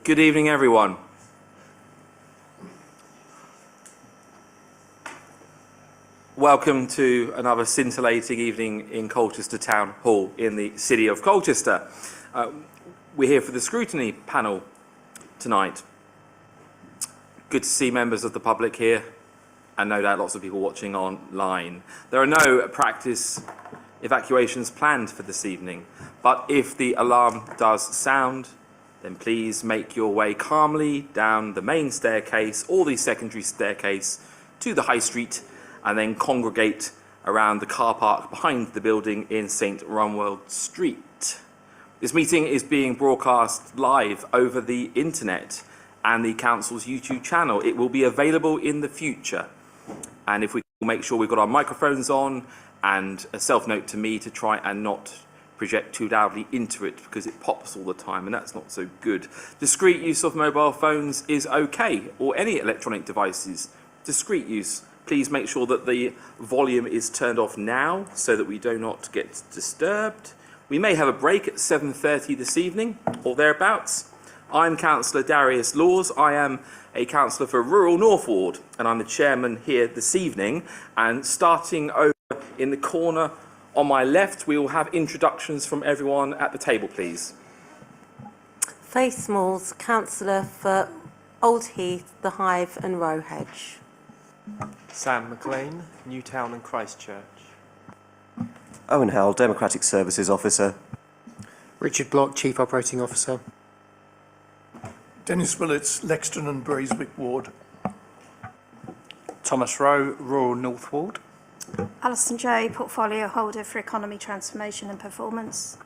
Good evening, everyone. Welcome to another scintillating evening in Colchester Town Hall in the city of Colchester. We're here for the Scrutiny Panel tonight. Good to see members of the public here, and no doubt lots of people watching online. There are no practice evacuations planned for this evening, but if the alarm does sound, then please make your way calmly down the main staircase or the secondary staircase to the High Street, and then congregate around the car park behind the building in St Runwald Street. This meeting is being broadcast live over the internet and the council's YouTube channel. It will be available in the future. And if we can make sure we've got our microphones on, and a self-note to me to try and not project too loudly into it, because it pops all the time and that's not so good. Discreet use of mobile phones is okay, or any electronic devices. Discreet use. Please make sure that the volume is turned off now so that we do not get disturbed. We may have a break at 7:30 this evening or thereabouts. I'm Councillor Darius Laws. I am a councillor for Rural North Ward, and I'm the chairman here this evening. And starting over in the corner on my left, we will have introductions from everyone at the table, please. Faith Smalls, councillor for Old Heath, The Hive and Rowhedge. Sam McLean, Newtown and Christchurch. Owen Howell, Democratic Services Officer. Richard Block, Chief Operating Officer. Dennis Willits, Lexton and Braeswick Ward. Thomas Rowe, Rural North Ward. Alison Jay, Portfolio Holder for Economy Transformation and Performance.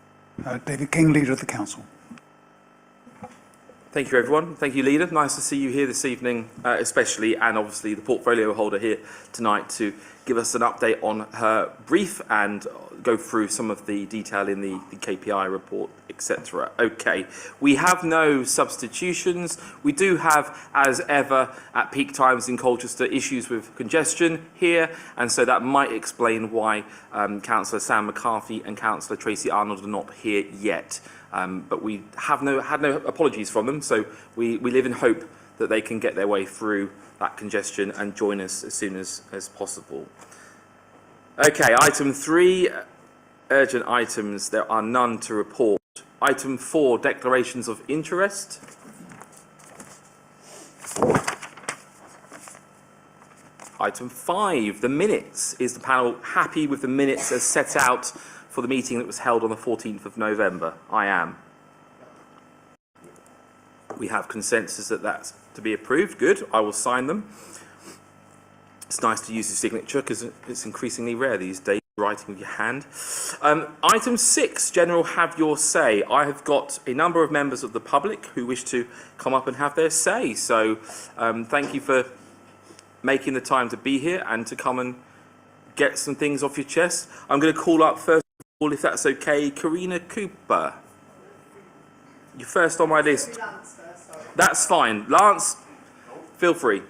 David King, Leader of the Council. Thank you, everyone. Thank you, Leader. Nice to see you here this evening, especially, and obviously the portfolio holder here tonight to give us an update on her brief and go through some of the detail in the KPI report, etc. Okay, we have no substitutions. We do have, as ever, at peak times in Colchester, issues with congestion here, and so that might explain why Councillor Sam McCarthy and Councillor Tracy Arnold are not here yet. But we have had no apologies from them, so we live in hope that they can get their way through that congestion and join us as soon as possible. Okay, item 3, urgent items. There are none to report. Item 4, declarations of interest. Item 5, the minutes. Is the panel happy with the minutes as set out for the meeting that was held on the 14th of November? I am. We have consensus that that's to be approved. Good, I will sign them. It's nice to use the signature because it's increasingly rare these days, writing with your hand. Item 6, General Have Your Say. I have got a number of members of the public who wish to come up and have their say. So thank you for making the time to be here and to come and get some things off your chest. I'm going to call up first of all, if that's okay, Karina Cooper. You're first on my list. That's fine. Lance, feel free.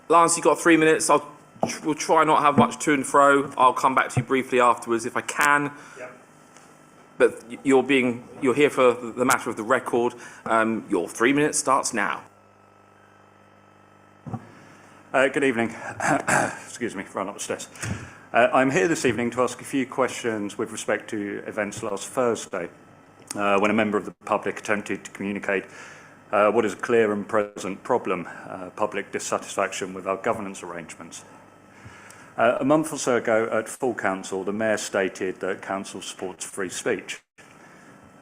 Lance, you've got 3 minutes. We'll try not have much to and fro. I'll come back to you briefly afterwards if I can. Yep. But you're here for the matter of the record. Your 3 minutes starts now. Good evening. Excuse me, run up the stairs. I'm here this evening to ask a few questions with respect to events last Thursday, when a member of the public attempted to communicate what is a clear and present problem, public dissatisfaction with our governance arrangements. A month or so ago at full council, the Mayor stated that council supports free speech.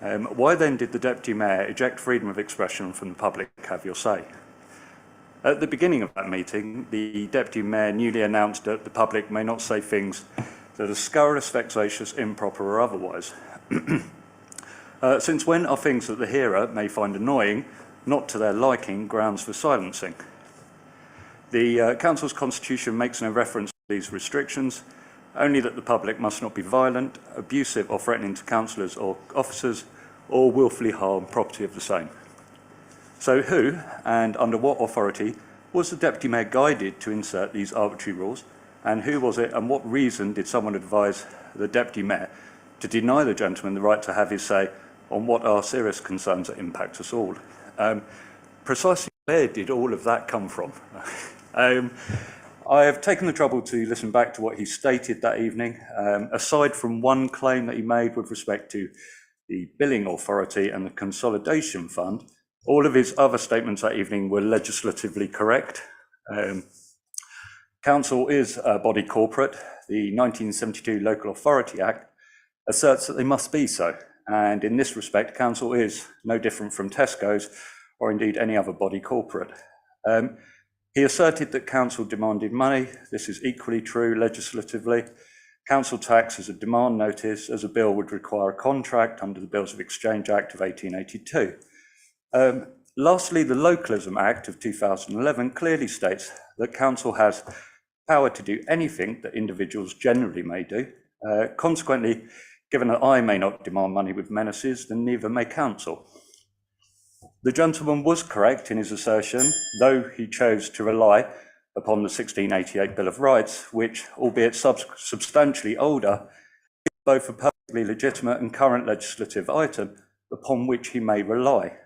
Why then did the Deputy Mayor eject freedom of expression from the public have your say? At the beginning of that meeting, the Deputy Mayor newly announced that the public may not say things that are scurrilous, vexatious, improper or otherwise. Since when are things that the hearer may find annoying, not to their liking, grounds for silencing? The Council's constitution makes no reference to these restrictions, only that the public must not be violent, abusive or threatening to councillors or officers, or wilfully harm property of the same. So who, and under what authority, Was the Deputy Mayor guided to insert these arbitrary rules? And who was it, and what reason did someone advise the Deputy Mayor to deny the gentleman the right to have his say on what are serious concerns that impact us all? Precisely where did all of that come from? I have taken the trouble to listen back to what he stated that evening. Aside from one claim that he made with respect to the billing authority and the consolidation fund, all of his other statements that evening were legislatively correct. Council is a body corporate. The 1972 Local Authority Act asserts that they must be so. And in this respect, Council is no different from Tesco's or indeed any other body corporate. He asserted that Council demanded money. This is equally true legislatively. Council tax is a demand notice, as a bill would require a contract under the Bills of Exchange Act of 1882. Lastly, the Localism Act of 2011 clearly states that Council has power to do anything that individuals generally may do. Consequently, given that I may not demand money with menaces, then neither may Council. The gentleman was correct in his assertion, though he chose to rely upon the 1688 Bill of Rights, which, albeit substantially older, is both a perfectly legitimate and current legislative item upon which he may rely,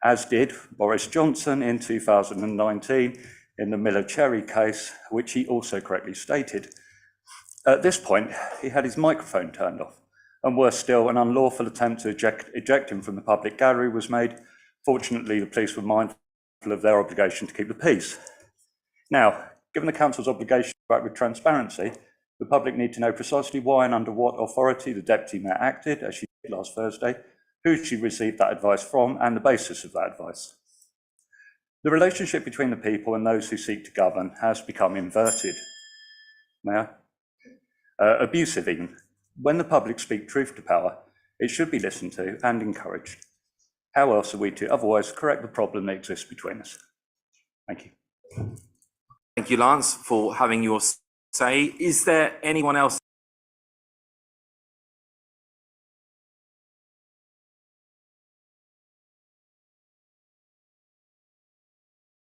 as did Boris Johnson in 2019 in the Miller Cherry case, which he also correctly stated. At this point, he had his microphone turned off, and worse still, an unlawful attempt to eject him from the public gallery was made. Fortunately, the police were mindful of their obligation to keep the peace. Now, given the Council's obligation to act with transparency, the public need to know precisely why and under what authority the Deputy Mayor acted, as she did last Thursday, who she received that advice from, and the basis of that advice. The relationship between the people and those who seek to govern has become inverted. Mayor? Abusive even. When the public speak truth to power, it should be listened to and encouraged. How else are we to otherwise correct the problem that exists between us? Thank you. Thank you, Lance, for having your say. Is there anyone else?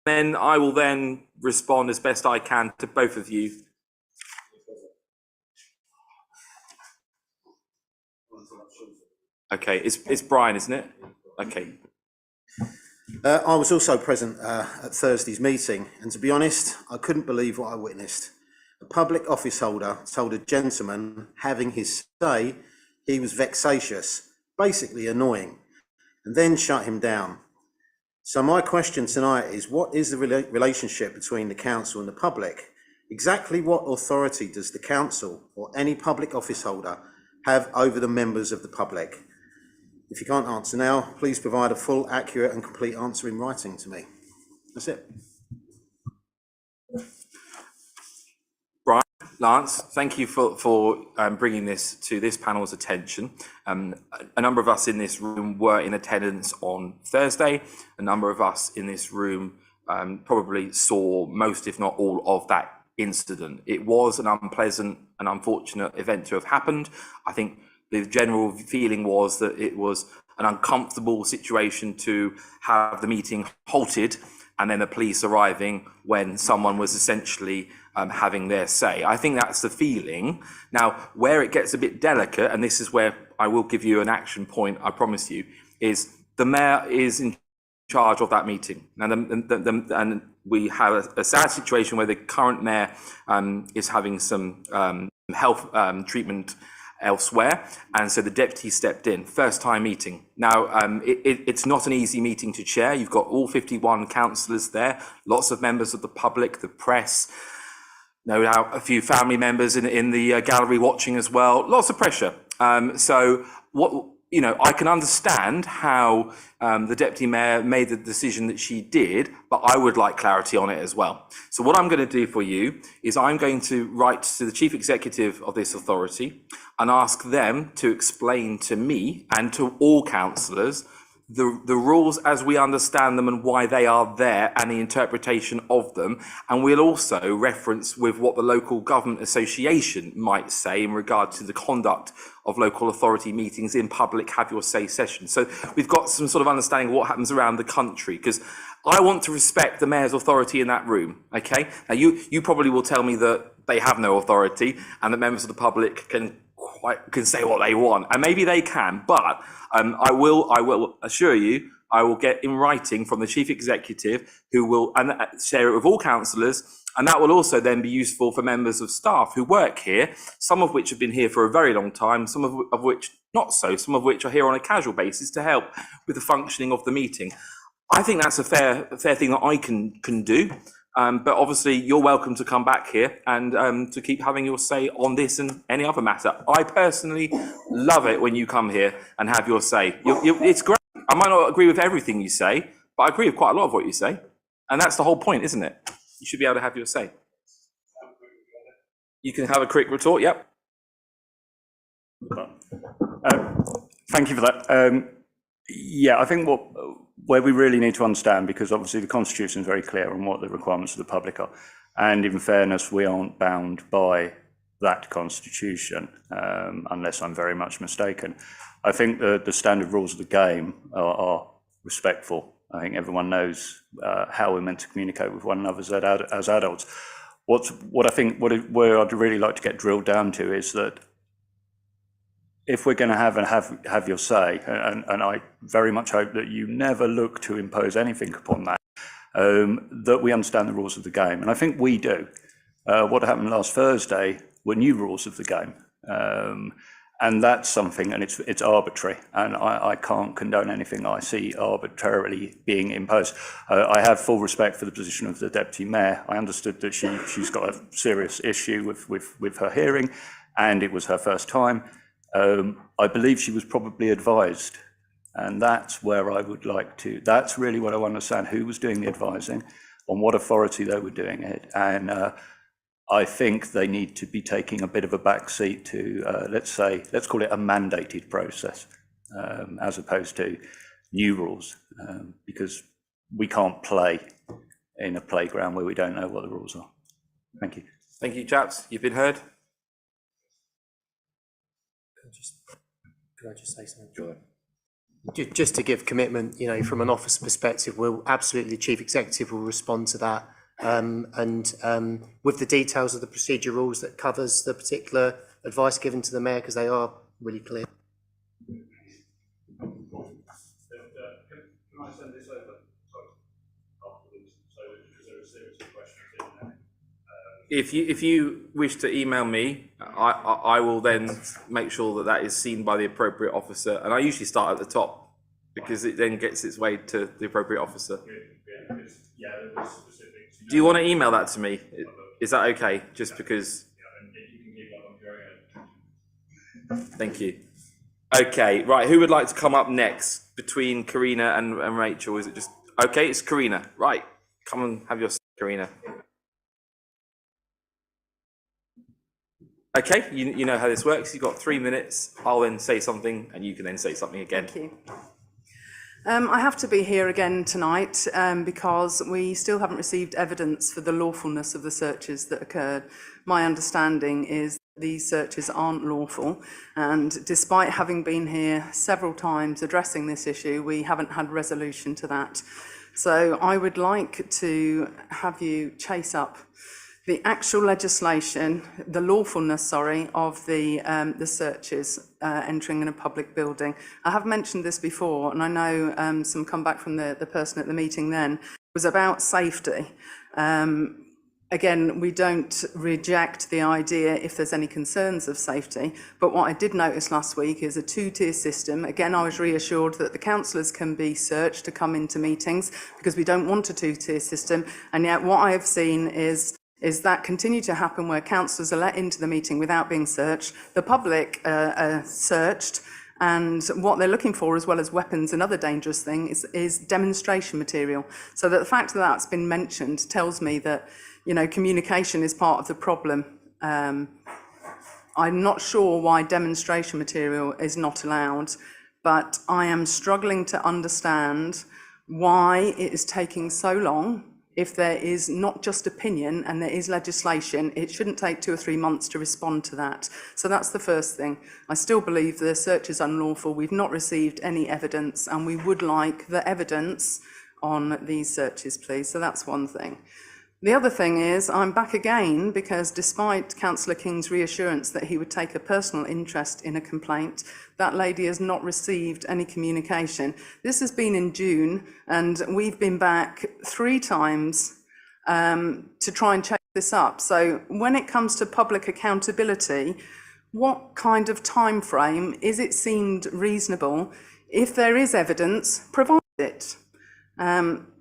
Then I will then respond as best I can to both of you. Okay, it's Brian, isn't it? Okay. I was also present at Thursday's meeting, and to be honest, I couldn't believe what I witnessed. A public office holder told a gentleman having his say he was vexatious, basically annoying, and then shut him down. So my question tonight is, what is the relationship between the council and the public? Exactly what authority does the council or any public office holder have over the members of the public? If you can't answer now, please provide a full, accurate and complete answer in writing to me. That's it. Brian, Lance, thank you for bringing this to this panel's attention. A number of us in this room were in attendance on Thursday. A number of us in this room probably saw most, if not all, of that incident. It was an unpleasant and unfortunate event to have happened. I think the general feeling was that it was an uncomfortable situation to have the meeting halted and then the police arriving when someone was essentially having their say. I think that's the feeling. Now, where it gets a bit delicate, and this is where I will give you an action point, I promise you, is the mayor is in charge of that meeting. And we have a sad situation where the current mayor is having some health treatment elsewhere, and so the deputy stepped in. First time meeting. Now, it's not an easy meeting to chair. You've got all 51 councillors there, lots of members of the public, the press, no doubt a few family members in the gallery watching as well. Lots of pressure. So what, you know, I can understand how the deputy mayor made the decision that she did, but I would like clarity on it as well. So what I'm going to do for you is I'm going to write to the chief executive of this authority and ask them to explain to me and to all councillors the rules as we understand them and why they are there and the interpretation of them. And we'll also reference with what the local government association might say in regard to the conduct of local authority meetings in public have your say sessions. So we've got some sort of understanding of what happens around the country, because I want to respect the mayor's authority in that room. Okay. Now you probably will tell me that they have no authority and that members of the public can say what they want, and maybe they can, but I will assure you, I will get in writing from the chief executive, who will share it with all councillors, and that will also then be useful for members of staff who work here, some of which have been here for a very long time, some of which not so, some of which are here on a casual basis to help with the functioning of the meeting. I think that's a fair thing that I can do. But obviously you're welcome to come back here and to keep having your say on this and any other matter. I personally love it when you come here and have your say. It's great. I might not agree with everything you say, but I agree with quite a lot of what you say. And that's the whole point, isn't it? You should be able to have your say. You can have a quick retort, yep. Thank you for that. Yeah, I think where we really need to understand, because obviously the Constitution is very clear on what the requirements of the public are, and in fairness, we aren't bound by that Constitution, unless I'm very much mistaken. I think the standard rules of the game are respectful. I think everyone knows how we're meant to communicate with one another as adults. Where I'd really like to get drilled down to is that if we're going to have your say, and I very much hope that you never look to impose anything upon that, that we understand the rules of the game. And I think we do. What happened last Thursday were new rules of the game. And that's something, and it's arbitrary. And I can't condone anything I see arbitrarily being imposed. I have full respect for the position of the Deputy Mayor. I understood that she's got a serious issue with her hearing, and it was her first time. I believe she was probably advised, and that's where I would like to, that's really what I want to understand, who was doing the advising, on what authority they were doing it, and I think they need to be taking a bit of a backseat to, let's call it a mandated process, as opposed to new rules, because we can't play in a playground where we don't know what the rules are. Thank you. Thank you, chaps. You've been heard. Could I just say something? Sure. Just to give commitment, from an office perspective, the Chief Executive will respond to that, and with the details of the procedure rules that covers the particular advice given to the Mayor, because they are really clear. Can I send this over? Afterwards, so because there are a series of questions in there. If you wish to email me, I will then make sure that is seen by the appropriate officer. And I usually start at the top because it then gets its way to the appropriate officer. Do you want to email that to me? Is that okay? Just because. Thank you. Okay, right. Who would like to come up next between Karina and Rachel? Is it just okay? It's Karina. Right. Come and have your Karina. Okay, you know how this works. You've got 3 minutes. I'll then say something and you can then say something again. Thank you. I have to be here again tonight because we still haven't received evidence for the lawfulness of the searches that occurred. My understanding is these searches aren't lawful, and despite having been here several times addressing this issue, we haven't had resolution to that. So I would like to have you chase up the actual legislation, the lawfulness, of the searches entering in a public building. I have mentioned this before, and I know some comeback from the person at the meeting then was about safety. Again, we don't reject the idea if there's any concerns of safety, but what I did notice last week is a two-tier system. Again, I was reassured that the councillors can be searched to come into meetings because we don't want a two-tier system, and yet what I have seen is that continue to happen where councillors are let into the meeting without being searched, the public are searched, and what they're looking for, as well as weapons and other dangerous things, is demonstration material. So that the fact that that's been mentioned tells me that, communication is part of the problem. I'm not sure why demonstration material is not allowed, but I am struggling to understand why it is taking so long. If there is not just opinion and there is legislation, it shouldn't take 2 or 3 months to respond to that. So that's the first thing. I still believe the search is unlawful. We've not received any evidence, and we would like the evidence on these searches, please. So that's one thing. The other thing is, I'm back again because despite Councillor King's reassurance that he would take a personal interest in a complaint, that lady has not received any communication. This has been in June, and we've been back 3 times to try and check this up. So when it comes to public accountability, what kind of time frame is it seemed reasonable? If there is evidence, provide it.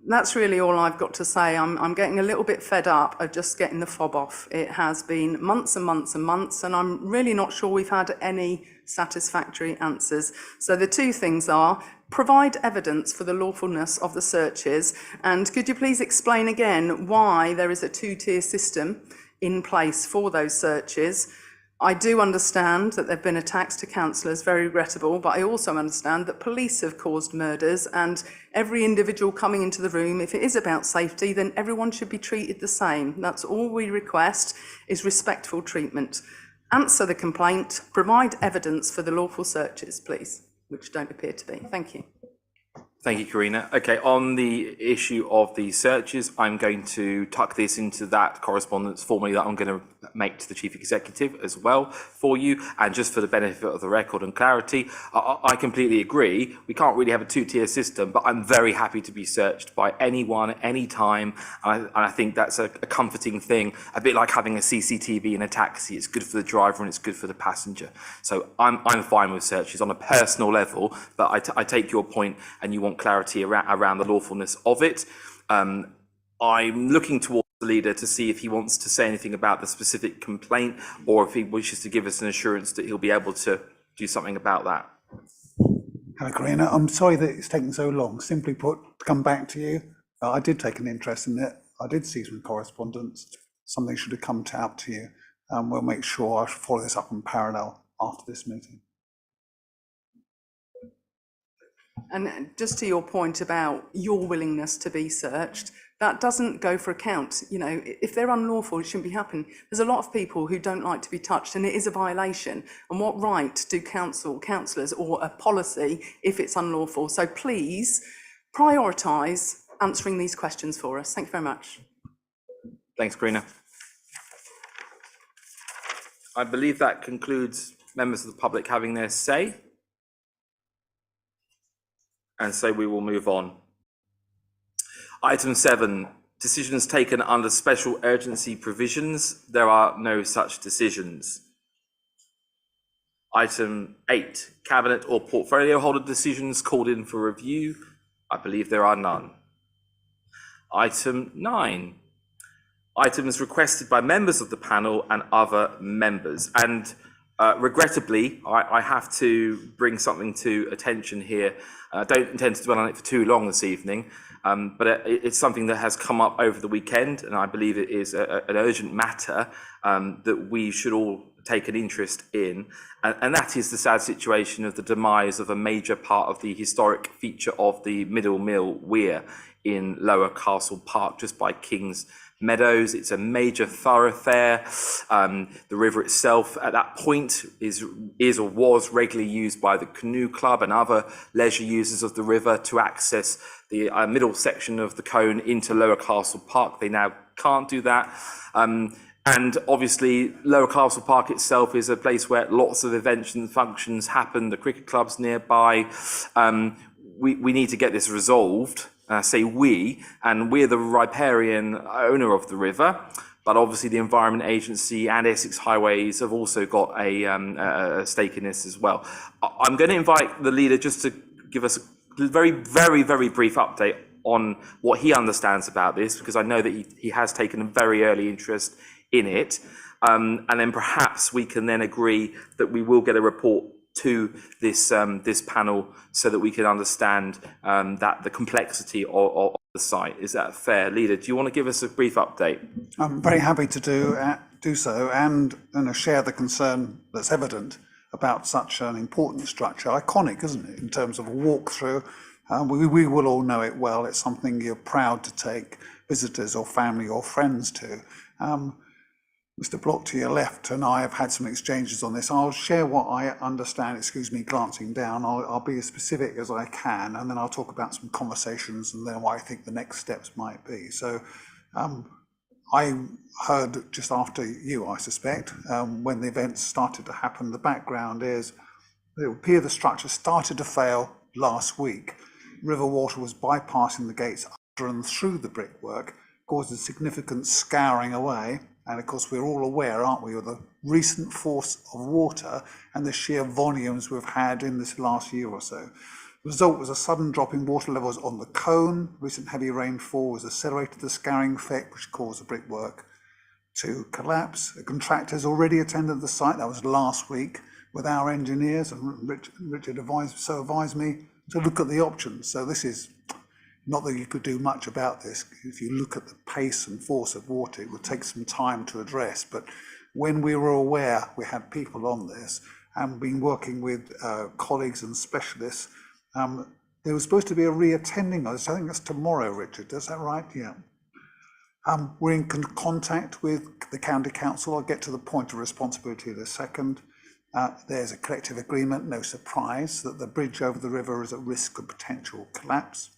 That's really all I've got to say. I'm getting a little bit fed up of just getting the fob off. It has been months and months and months, and I'm really not sure we've had any satisfactory answers. So the 2 things are, provide evidence for the lawfulness of the searches, and could you please explain again why there is a 2-tier system in place for those searches? I do understand that there have been attacks to councillors, very regrettable, but I also understand that police have caused murders, and every individual coming into the room, if it is about safety, then everyone should be treated the same. That's all we request, is respectful treatment. Answer the complaint, provide evidence for the lawful searches, please, which don't appear to be. Thank you. Thank you, Karina. Okay, on the issue of the searches, I'm going to tuck this into that correspondence formally that I'm going to make to the Chief Executive as well for you. And just for the benefit of the record and clarity, I completely agree. We can't really have a 2-tier system, but I'm very happy to be searched by anyone, anytime. And I think that's a comforting thing, a bit like having a CCTV in a taxi. It's good for the driver and it's good for the passenger. So I'm fine with searches on a personal level, but I take your point and you want clarity around the lawfulness of it. I'm looking towards the leader to see if he wants to say anything about the specific complaint, or if he wishes to give us an assurance that he'll be able to do something about that. Hello, Karina. I'm sorry that it's taken so long. Simply put, to come back to you, I did take an interest in it. I did see some correspondence. Something should have come out to you. We'll make sure I follow this up in parallel after this meeting. And just to your point about your willingness to be searched, that doesn't go for account. You know, if they're unlawful, it shouldn't be happening. There's a lot of people who don't like to be touched, and it is a violation. And what right do councillors or a policy if it's unlawful? So please prioritise answering these questions for us. Thank you very much. Thanks, Karina. I believe that concludes members of the public having their say. And so we will move on. Item 7, decisions taken under special urgency provisions. There are no such decisions. Item 8, cabinet or portfolio holder decisions called in for review. I believe there are none. Item 9, items requested by members of the panel and other members. And regrettably, I have to bring something to attention here. I don't intend to dwell on it for too long this evening, but it's something that has come up over the weekend, and I believe it is an urgent matter that we should all take an interest in, and that is the sad situation of the demise of a major part of the historic feature of the Mill Weir in Lower Castle Park, just by King's Meadows. It's a major thoroughfare. The river itself at that point is or was regularly used by the canoe club and other leisure users of the river to access the middle section of the Cone into Lower Castle Park. They now can't do that. And obviously Lower Castle Park itself is a place where lots of events and functions happen. The cricket club's nearby. We need to get this resolved. Say we, and we're the riparian owner of the river, but obviously the Environment Agency and Essex Highways have also got a stake in this as well. I'm going to invite the leader just to give us a very, very, very brief update on what he understands about this, because I know that he has taken a very early interest in it, and then perhaps we can then agree that we will get a report to this panel so that we can understand that the complexity of the site. Is that fair? Leader, do you want to give us a brief update? I'm very happy to do so and share the concern that's evident. about such an important structure. Iconic, isn't it, in terms of a walkthrough? We will all know it well. It's something you're proud to take visitors or family or friends to. Mr. Block to your left and I have had some exchanges on this. I'll share what I understand, excuse me, glancing down. I'll be as specific as I can, and then I'll talk about some conversations and then what I think the next steps might be. So I heard just after you, I suspect, when the events started to happen, the background is it would appear the structure started to fail last week. River water was bypassing the gates under and through the brickwork, caused a significant scouring away. And of course, we're all aware, aren't we, of the recent force of water and the sheer volumes we've had in this last year or so. The result was a sudden drop in water levels on the cone. Recent heavy rainfall has accelerated the scouring effect, which caused the brickwork to collapse. The contractors already attended the site, that was last week, with our engineers, and Richard advised me to look at the options. So this is not that you could do much about this. If you look at the pace and force of water, it would take some time to address. But when we were aware, we had people on this and been working with colleagues and specialists. There was supposed to be a re-attending of this. I think that's tomorrow, Richard. Is that right? Yeah. We're in contact with the County Council. I'll get to the point of responsibility in a second. There's a collective agreement, no surprise, that the bridge over the river is at risk of potential collapse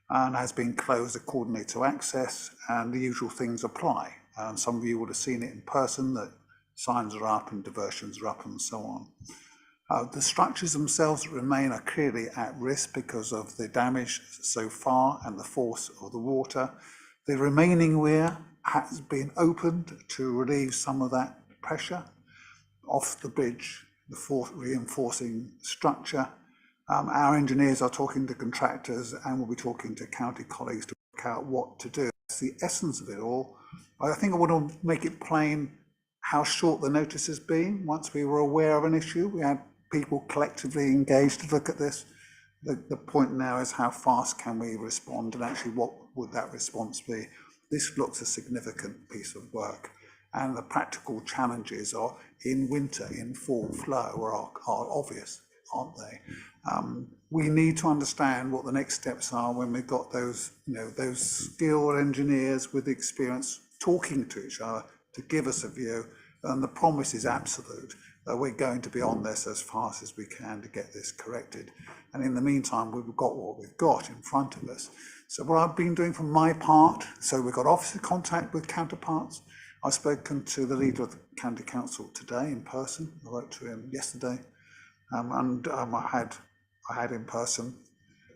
and has been closed accordingly to access, and the usual things apply. Some of you would have seen it in person, that signs are up and diversions are up and so on. The structures themselves remain are clearly at risk because of the damage so far and the force of the water. The remaining weir has been opened to relieve some of that pressure off the bridge, the reinforcing structure. Our engineers are talking to contractors and we'll be talking to county colleagues to work out what to do. That's the essence of it all. I think I want to make it plain how short the notice has been. Once we were aware of an issue, we had people collectively engaged to look at this. The point now is how fast can we respond, and actually what would that response be? This looks a significant piece of work, and the practical challenges are in winter, in full flow, are obvious, aren't they? We need to understand what the next steps are when we've got those, those skilled engineers with experience talking to each other to give us a view. And the promise is absolute that we're going to be on this as fast as we can to get this corrected. And in the meantime, we've got what we've got in front of us. So what I've been doing from my part, so we've got officer contact with counterparts. I've spoken to the leader of the county council today in person. I wrote to him yesterday. I had in person,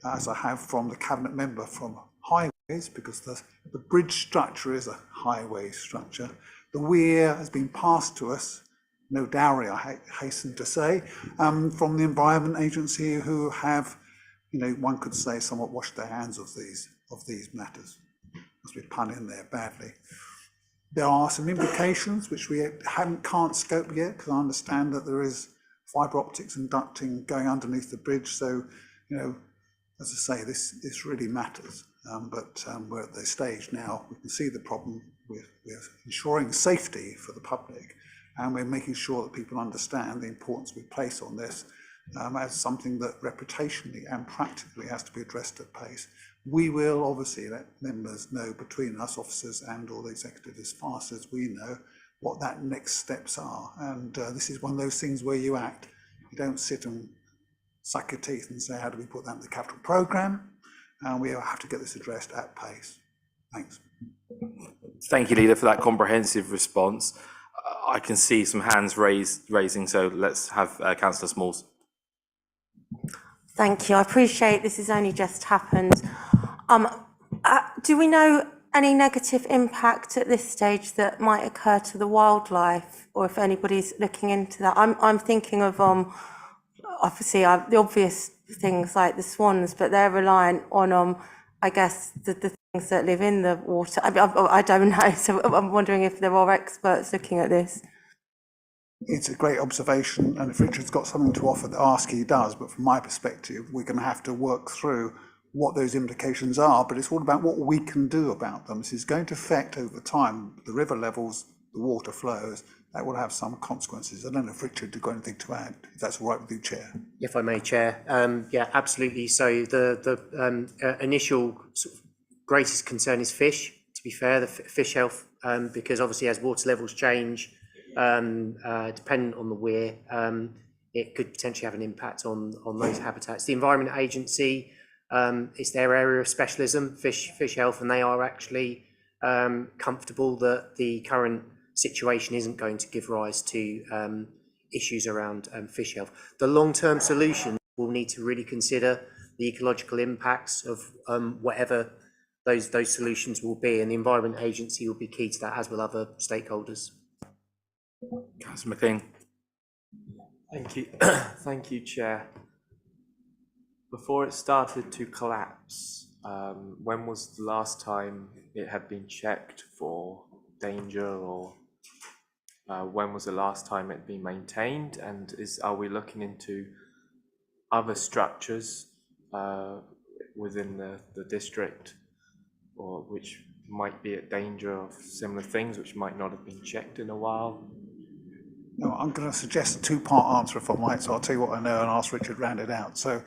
as I have from the cabinet member from highways, because the bridge structure is a highway structure. The weir has been passed to us, no dowry, I hasten to say, from the Environment Agency, who have, one could say, somewhat washed their hands of these matters. Must be a pun in there badly. There are some implications which we can't scope yet, because I understand that there is fibre optics and ducting going underneath the bridge. So, as I say, this really matters. But we're at the stage now, we can see the problem. We're ensuring safety for the public, and we're making sure that people understand the importance we place on this as something that reputationally and practically has to be addressed at pace. We will obviously let members know, between us officers and all the executive, as fast as we know what that next steps are. And this is one of those things where you act. You don't sit and suck your teeth and say, how do we put that in the capital programme? And we have to get this addressed at pace. Thanks. Thank you, Leader, for that comprehensive response. I can see some hands raising, so let's have Councillor Smalls. Thank you. I appreciate this has only just happened. Do we know any negative impact at this stage that might occur to the wildlife, or if anybody's looking into that? I'm thinking of obviously the obvious things like the swans, but they're reliant on I guess the things that live in the water. I don't know, so I'm wondering if there are experts looking at this. It's a great observation, and if Richard's got something to offer, ask, he does. But from my perspective, we're going to have to work through what those implications are, but it's all about what we can do about them. This is going to affect over time. The river levels the water flows, that will have some consequences. I don't know if Richard, you've got anything to add, if that's all right with you, Chair. If I may, Chair. Yeah, absolutely. So the initial sort of greatest concern is fish, to be fair, the fish health, because obviously as water levels change, dependent on the weir, it could potentially have an impact on those habitats. The Environment Agency, it's their area of specialism, fish health, and they are actually comfortable that the current situation isn't going to give rise to issues around fish health. The long-term solution will need to really consider the ecological impacts of whatever those solutions will be, and the Environment Agency will be key to that, as will other stakeholders. Councillor McLean. Thank you. Thank you, Chair. Before it started to collapse, when was the last time it had been checked for danger, or when was the last time it had been maintained? And are we looking into other structures within the district, or which might be at danger of similar things, which might not have been checked in a while? No, I'm going to suggest a two-part answer, if I might, so I'll tell you what I know and ask Richard to round it out. So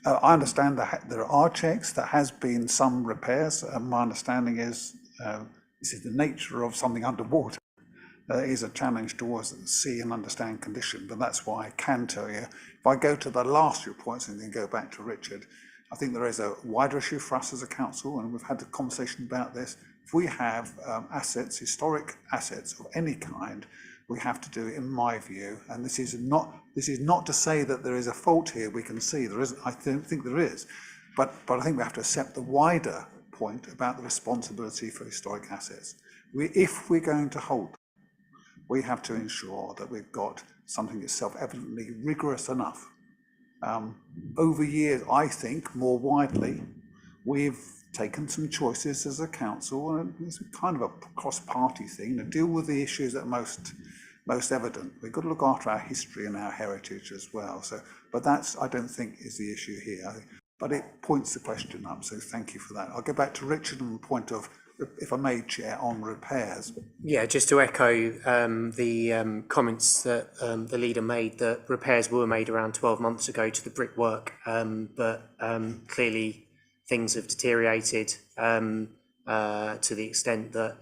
I understand that there are checks, there has been some repairs, and my understanding is this is the nature of something underwater. There is a challenge towards see and understand condition, but that's why I can tell you. If I go to the last few points and then go back to Richard, I think there is a wider issue for us as a council, and we've had a conversation about this. If we have assets, historic assets of any kind, we have to do it, in my view, and this is not to say that there is a fault here. We can see there isn't. I don't think there is, but I think we have to accept the wider point about the responsibility for historic assets. If we're going to hold, we have to ensure that we've got something that's self-evidently rigorous enough. Over years, I think more widely, we've taken some choices as a council, and it's kind of a cross-party thing to deal with the issues that are most evident. We've got to look after our history and our heritage as well. So, but that's, I don't think, is the issue here. But it points the question up, so thank you for that. I'll go back to Richard on the point of, if I may, Chair, on repairs. Yeah, just to echo the comments that the leader made, that repairs were made around 12 months ago to the brickwork, but clearly things have deteriorated to the extent that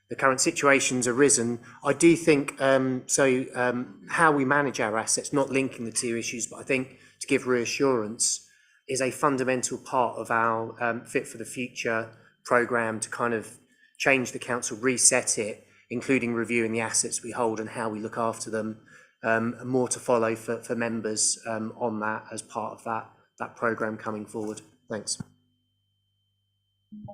the current situation's arisen. I do think how we manage our assets, not linking the two issues, but I think to give reassurance, is a fundamental part of our Fit for the Future programme to kind of change the council, reset it, including reviewing the assets we hold and how we look after them. More to follow for members on that as part of that programme coming forward. Thanks.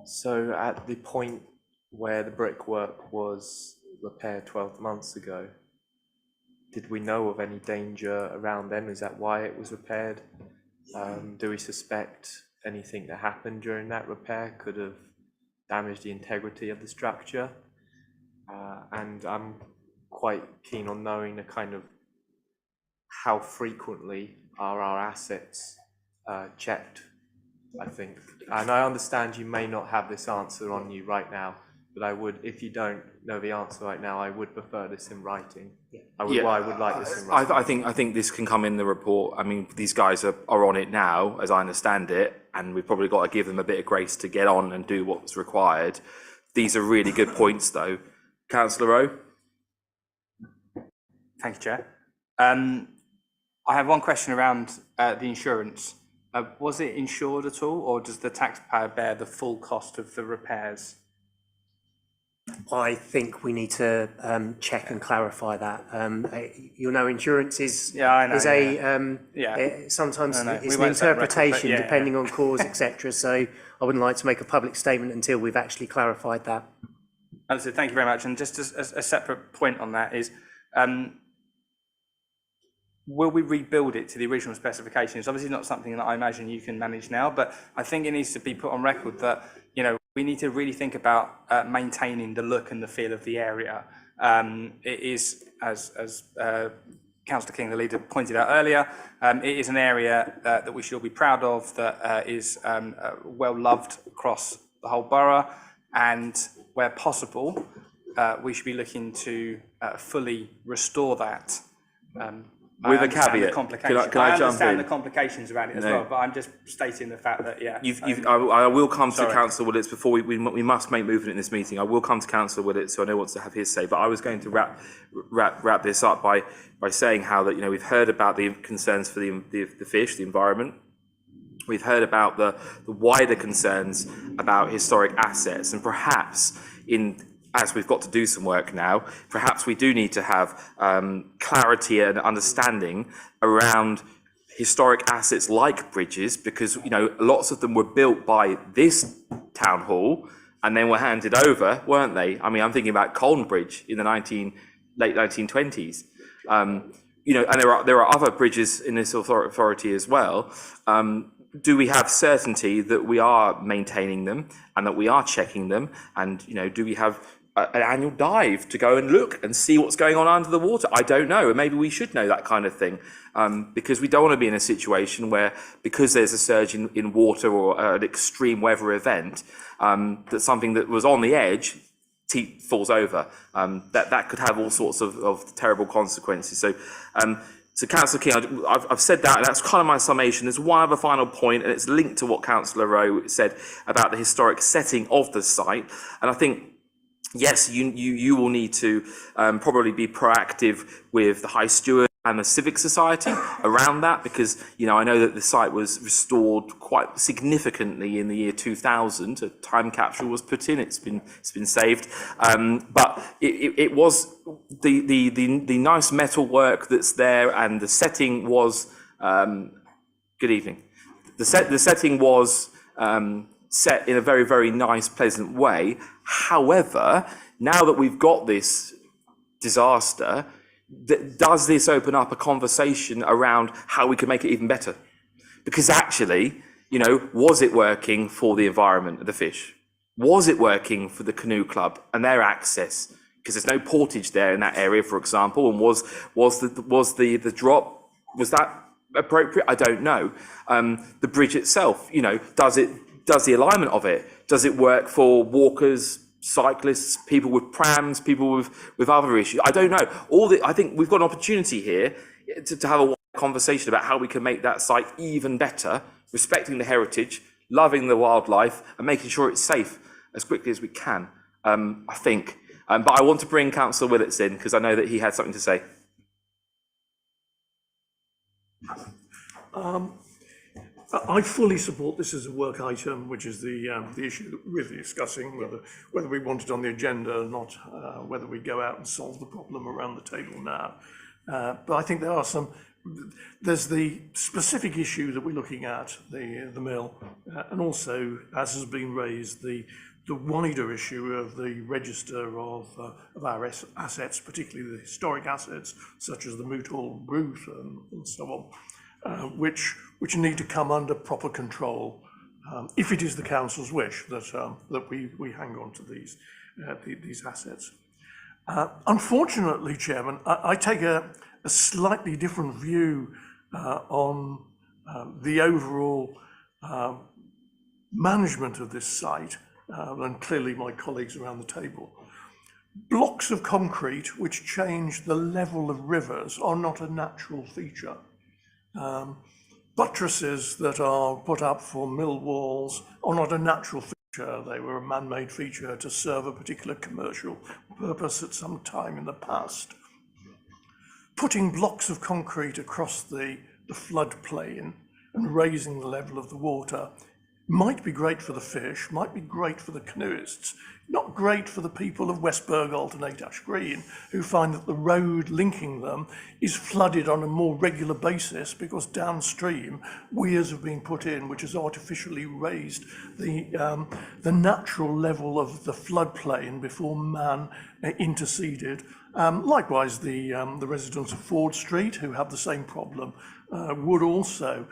So at the point where the brickwork was repaired 12 months ago, did we know of any danger around then? Is that why it was repaired? Do we suspect anything that happened during that repair could have damaged the integrity of the structure? And I'm quite keen on knowing the kind of how frequently are our assets checked, I think. And I understand you may not have this answer on you right now, but I would, if you don't know the answer right now, I would prefer this in writing. I would like this in writing. I think this can come in the report. I mean, these guys are on it now, as I understand it, and we've probably got to give them a bit of grace to get on and do what's required. These are really good points, though. Councillor Rowe? Thank you, Chair. I have one question around the insurance. Was it insured at all, or does the taxpayer bear the full cost of the repairs? I think we need to check and clarify that. Insurance is sometimes it's an interpretation depending on cause, etc. So I wouldn't like to make a public statement until we've actually clarified that. Understood. Thank you very much. And just a separate point on that is, will we rebuild it to the original specifications? It's obviously not something that I imagine you can manage now, but I think it needs to be put on record that, we need to really think about maintaining the look and the feel of the area. It is, as Councillor King, the leader, pointed out earlier, it is an area that we should all be proud of, that is well loved across the whole borough, and where possible, we should be looking to fully restore that. With I a understand the caveat. complications. Can I jump understand in? the complications around it as No. well, but I'm just stating the fact that, yeah. I will come to Sorry. Councillor Willits before we must make movement in this meeting. I will come to Councillor Willits, who I know wants to have his say. But I was going to wrap this up by saying how that we've heard about the concerns for the fish, the environment. We've heard about the wider concerns about historic assets, and perhaps as we've got to do some work now, perhaps we do need to have clarity and understanding around historic assets like bridges, because lots of them were built by this town hall and then were handed over, weren't they? I mean, I'm thinking about Colne Bridge in the late 1920s. And there are other bridges in this authority as well. Do we have certainty that we are maintaining them and that we are checking them? And do we have an annual dive to go and look and see what's going on under the water? I don't know. Maybe we should know that kind of thing, because we don't want to be in a situation where, because there's a surge in water or an extreme weather event, that something that was on the edge falls over. That could have all sorts of terrible consequences. So Councillor King, I've said that, and that's kind of my summation. There's one other final point, and it's linked to what Councillor Rowe said about the historic setting of the site. And I think, yes, you will need to probably be proactive with the High Steward and the Civic Society around that, because I know that the site was restored quite significantly in the year 2000. A time capsule was put in. It's been saved, but it was the nice metal work that's there, and the setting was good evening. The setting was set in a very, very nice, pleasant way. However, now that we've got this disaster, does this open up a conversation around how we can make it even better? Because actually, was it working for the environment of the fish? Was it working for the canoe club and their access? Because there's no portage there in that area, for example. And was the drop, was that appropriate? I don't know. The bridge itself, does the alignment of it, does it work for walkers, cyclists, people with prams, people with other issues? I don't know. I think we've got an opportunity here to have a conversation about how we can make that site even better, respecting the heritage, loving the wildlife, and making sure it's safe as quickly as we can, I think. But I want to bring Councillor Willits in, because I know that he had something to say. I fully support this as a work item, which is the issue that we're discussing, whether we want it on the agenda or not, whether we go out and solve the problem around the table now. But I think there's the specific issue that we're looking at, the mill, and also, as has been raised, the wider issue of the register of our assets, particularly the historic assets, such as the Moot Hall Booth and so on, which need to come under proper control, if it is the council's wish that we hang on to these assets. Unfortunately, Chairman, I take a slightly different view on the overall management of this site than clearly my colleagues around the table. Blocks of concrete which change the level of rivers are not a natural feature. Buttresses that are put up for mill walls are not a natural feature. They were a man-made feature to serve a particular commercial purpose at some time in the past. Putting blocks of concrete across the floodplain and raising the level of the water might be great for the fish, might be great for the canoeists, not great for the people of West Burgolt and 8 Ash Green, who find that the road linking them is flooded on a more regular basis because downstream weirs have been put in which has artificially raised the natural level of the floodplain before man interceded. Likewise, the residents of Ford Street, who have the same problem, would also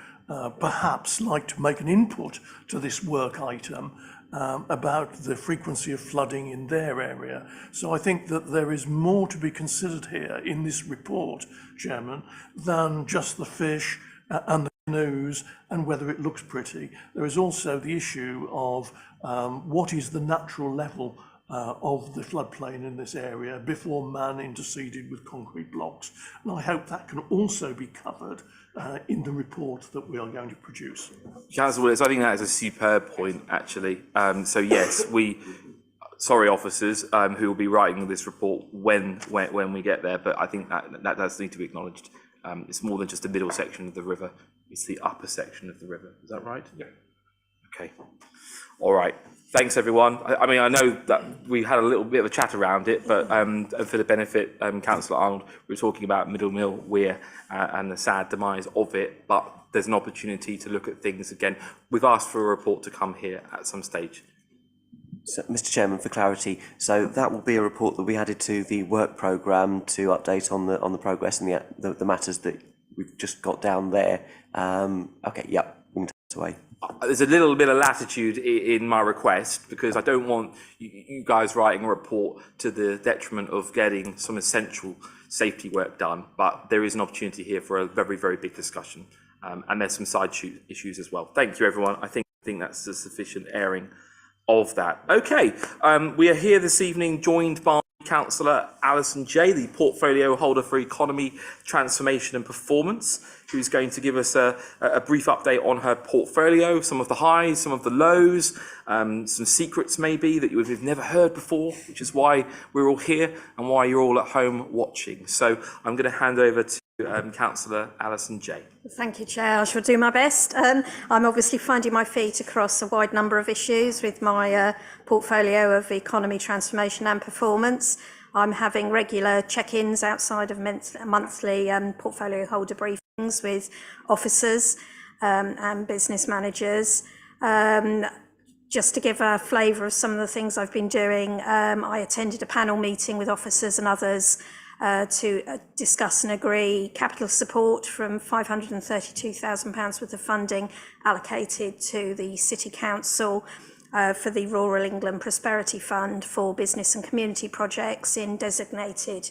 perhaps like to make an input to this work item about the frequency of flooding in their area. So I think that there is more to be considered here in this report, Chairman, than just the fish and the canoes and whether it looks pretty. There is also the issue of what is the natural level of the floodplain in this area before man interceded with concrete blocks. And I hope that can also be covered in the report that we are going to produce. Councillor Willis, I think that is a superb point, actually. So yes, sorry officers who will be writing this report when we get there, but I think that does need to be acknowledged. It's more than just the middle section of the river, it's the upper section of the river. Is that right? Yeah. Okay. All right. Thanks, everyone. I mean, I know that we had a little bit of a chat around it, but for the benefit, Councillor Arnold, we were talking about Mill Weir and the sad demise of it, but there's an opportunity to look at things again. We've asked for a report to come here at some stage. So, Mr. Chairman, for clarity, so that will be a report that we added to the work programme to update on the progress and the matters that we've just got down there. Okay, yeah, we can take it away. There's a little bit of latitude in my request because I don't want you guys writing a report to the detriment of getting some essential safety work done, but there is an opportunity here for a very, very big discussion, and there's some side issues as well. Thank you, everyone. I think that's a sufficient airing of that. Okay, we are here this evening joined by Councillor Alison Jay, the portfolio holder for economy, transformation and performance, who's going to give us a brief update on her portfolio, some of the highs, some of the lows, some secrets maybe that you've never heard before, which is why we're all here and why you're all at home watching. So I'm going to hand over to Councillor Alison Jay. Thank you, Chair. I shall do my best. I'm obviously finding my feet across a wide number of issues with my portfolio of economy, transformation and performance. I'm having regular check-ins outside of monthly portfolio holder briefings with officers and business managers. Just to give a flavour of some of the things I've been doing, I attended a panel meeting with officers and others to discuss and agree capital support from £532,000 worth of funding allocated to the City Council for the Rural England Prosperity Fund for business and community projects in designated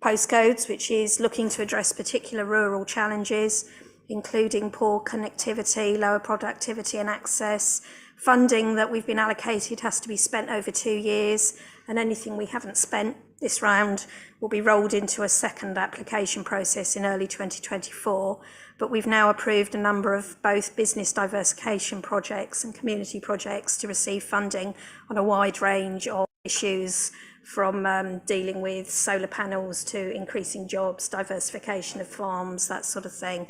postcodes, which is looking to address particular rural challenges, including poor connectivity, lower productivity and access. Funding that we've been allocated has to be spent over 2 years, and anything we haven't spent this round will be rolled into a second application process in early 2024. But we've now approved a number of both business diversification projects and community projects to receive funding on a wide range of issues, from dealing with solar panels to increasing jobs, diversification of farms, that sort of thing.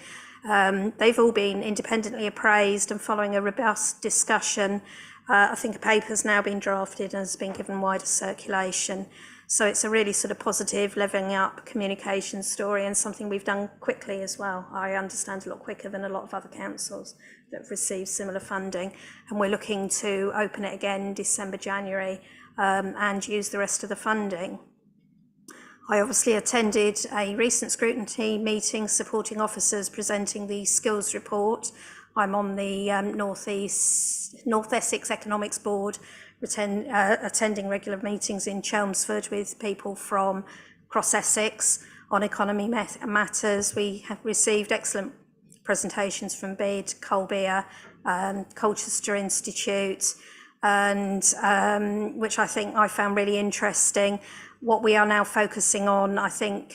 They've all been independently appraised, and following a robust discussion, I think a paper's now been drafted and has been given wider circulation. So it's a really sort of positive, levelling up communication story, and something we've done quickly as well. I understand a lot quicker than a lot of other councils that have received similar funding. And we're looking to open it again December, January, and use the rest of the funding. I obviously attended a recent scrutiny meeting supporting officers presenting the skills report. I'm on the North Essex Economics Board, attending regular meetings in Chelmsford with people from across Essex on economy matters. We have received excellent presentations from BID, Colbia, Colchester Institute, and which I think I found really interesting. What we are now focusing on, I think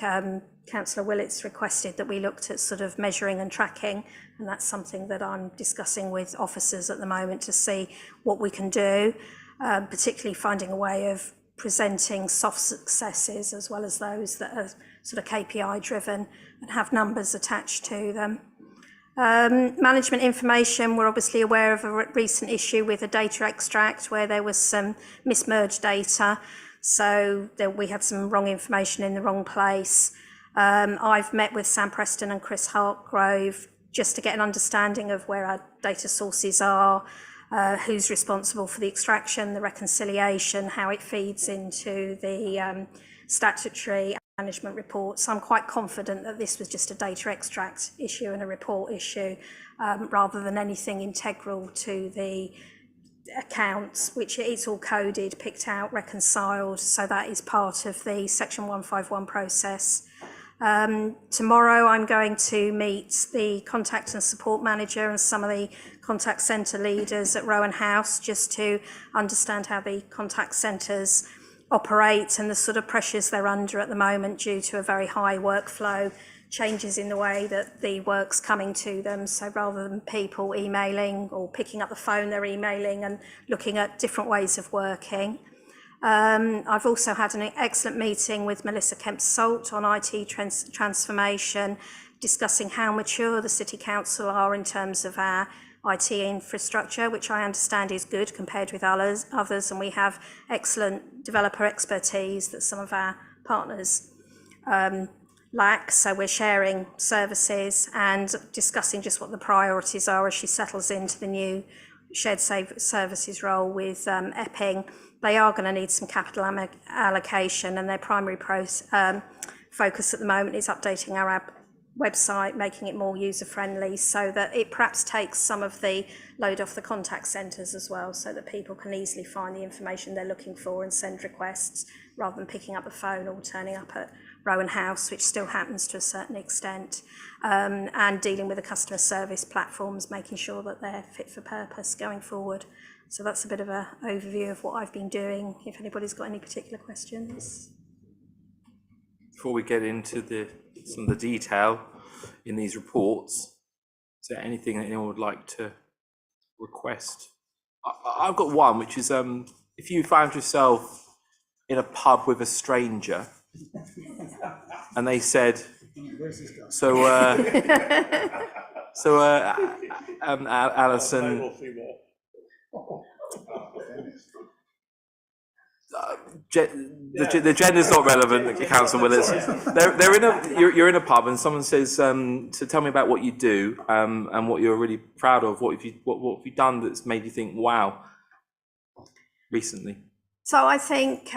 Councillor Willits requested that we looked at sort of measuring and tracking, and that's something that I'm discussing with officers at the moment to see what we can do, particularly finding a way of presenting soft successes as well as those that are sort of KPI driven and have numbers attached to them. Management information, we're obviously aware of a recent issue with a data extract where there was some mismerged data. So we had some wrong information in the wrong place. I've met with Sam Preston and Chris Hartgrove just to get an understanding of where our data sources are, who's responsible for the extraction, the reconciliation, how it feeds into the statutory management report. So I'm quite confident that this was just a data extract issue and a report issue, rather than anything integral to the accounts, which it's all coded, picked out, reconciled, so that is part of the section 151 process. Tomorrow I'm going to meet the contact and support manager and some of the contact centre leaders at Rowan House just to understand how the contact centres operate and the sort of pressures they're under at the moment due to a very high workflow, changes in the way that the work's coming to them. So rather than people emailing or picking up the phone, they're emailing and looking at different ways of working. I've also had an excellent meeting with Melissa Kemp-Salt on IT transformation, discussing how mature the City Council are in terms of our IT infrastructure, which I understand is good compared with others, and we have excellent developer expertise that some of our partners lack. So we're sharing services and discussing just what the priorities are as she settles into the new shared services role with Epping. They are going to need some capital allocation, and their primary focus at the moment is updating our website, making it more user-friendly so that it perhaps takes some of the load off the contact centres as well, so that people can easily find the information they're looking for and send requests rather than picking up the phone or turning up at Rowan House, which still happens to a certain extent, and dealing with the customer service platforms, making sure that they're fit for purpose going forward. So that's a bit of an overview of what I've been doing, if anybody's got any particular questions. Before we get into some of the detail in these reports, is there anything that anyone would like to request? I've got one, which is if you found yourself in a pub with a stranger and they said, Alison, the gender's not relevant, Councillor Willis. You're in a pub and someone says, so tell me about what you do and what you're really proud of. What have you done that's made you think, wow, recently? So I think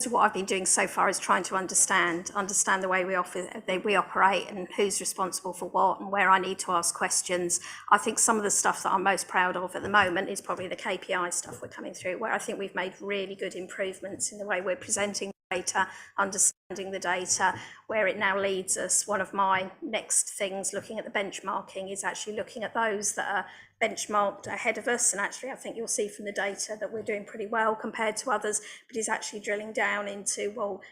what I've been doing so far is trying to understand the way we operate and who's responsible for what and where I need to ask questions. I think some of the stuff that I'm most proud of at the moment is probably the KPI stuff we're coming through, where I think we've made really good improvements in the way we're presenting data, understanding the data, where it now leads us. One of my next things looking at the benchmarking is actually looking at those that are benchmarked ahead of us, and actually I think you'll see from the data that we're doing pretty well compared to others, but is actually drilling down into, well,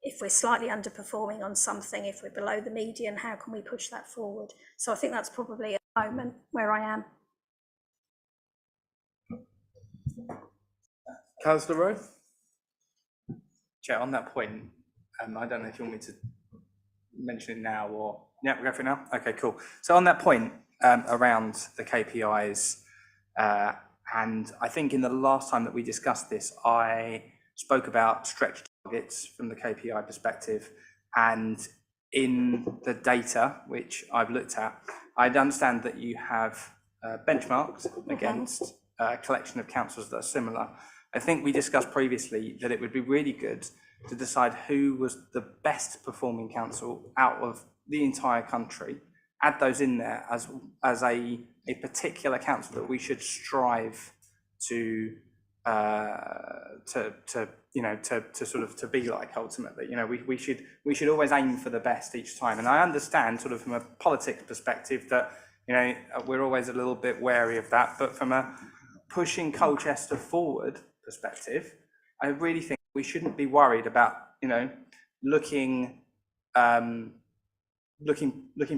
if we're slightly underperforming on something, if we're below the median, how can we push that forward? So I think that's probably at the moment where I am. Councillor Rowe? Chair, on that point, I don't know if you want me to mention it now or... Yeah, we'll go for it now? Okay, cool. So on that point, around the KPIs, and I think in the last time that we discussed this, I spoke about stretch targets from the KPI perspective, and in the data which I've looked at, I understand that you have benchmarked against a collection of councils that are similar. I think we discussed previously that it would be really good to decide who was the best performing council out of the entire country, add those in there as a particular council that we should strive to sort of to be like ultimately. You know, we should always aim for the best each time. And I understand sort of from a politics perspective that, you know, we're always a little bit wary of that, but from a pushing Colchester forward perspective, I really think we shouldn't be worried about, you know, looking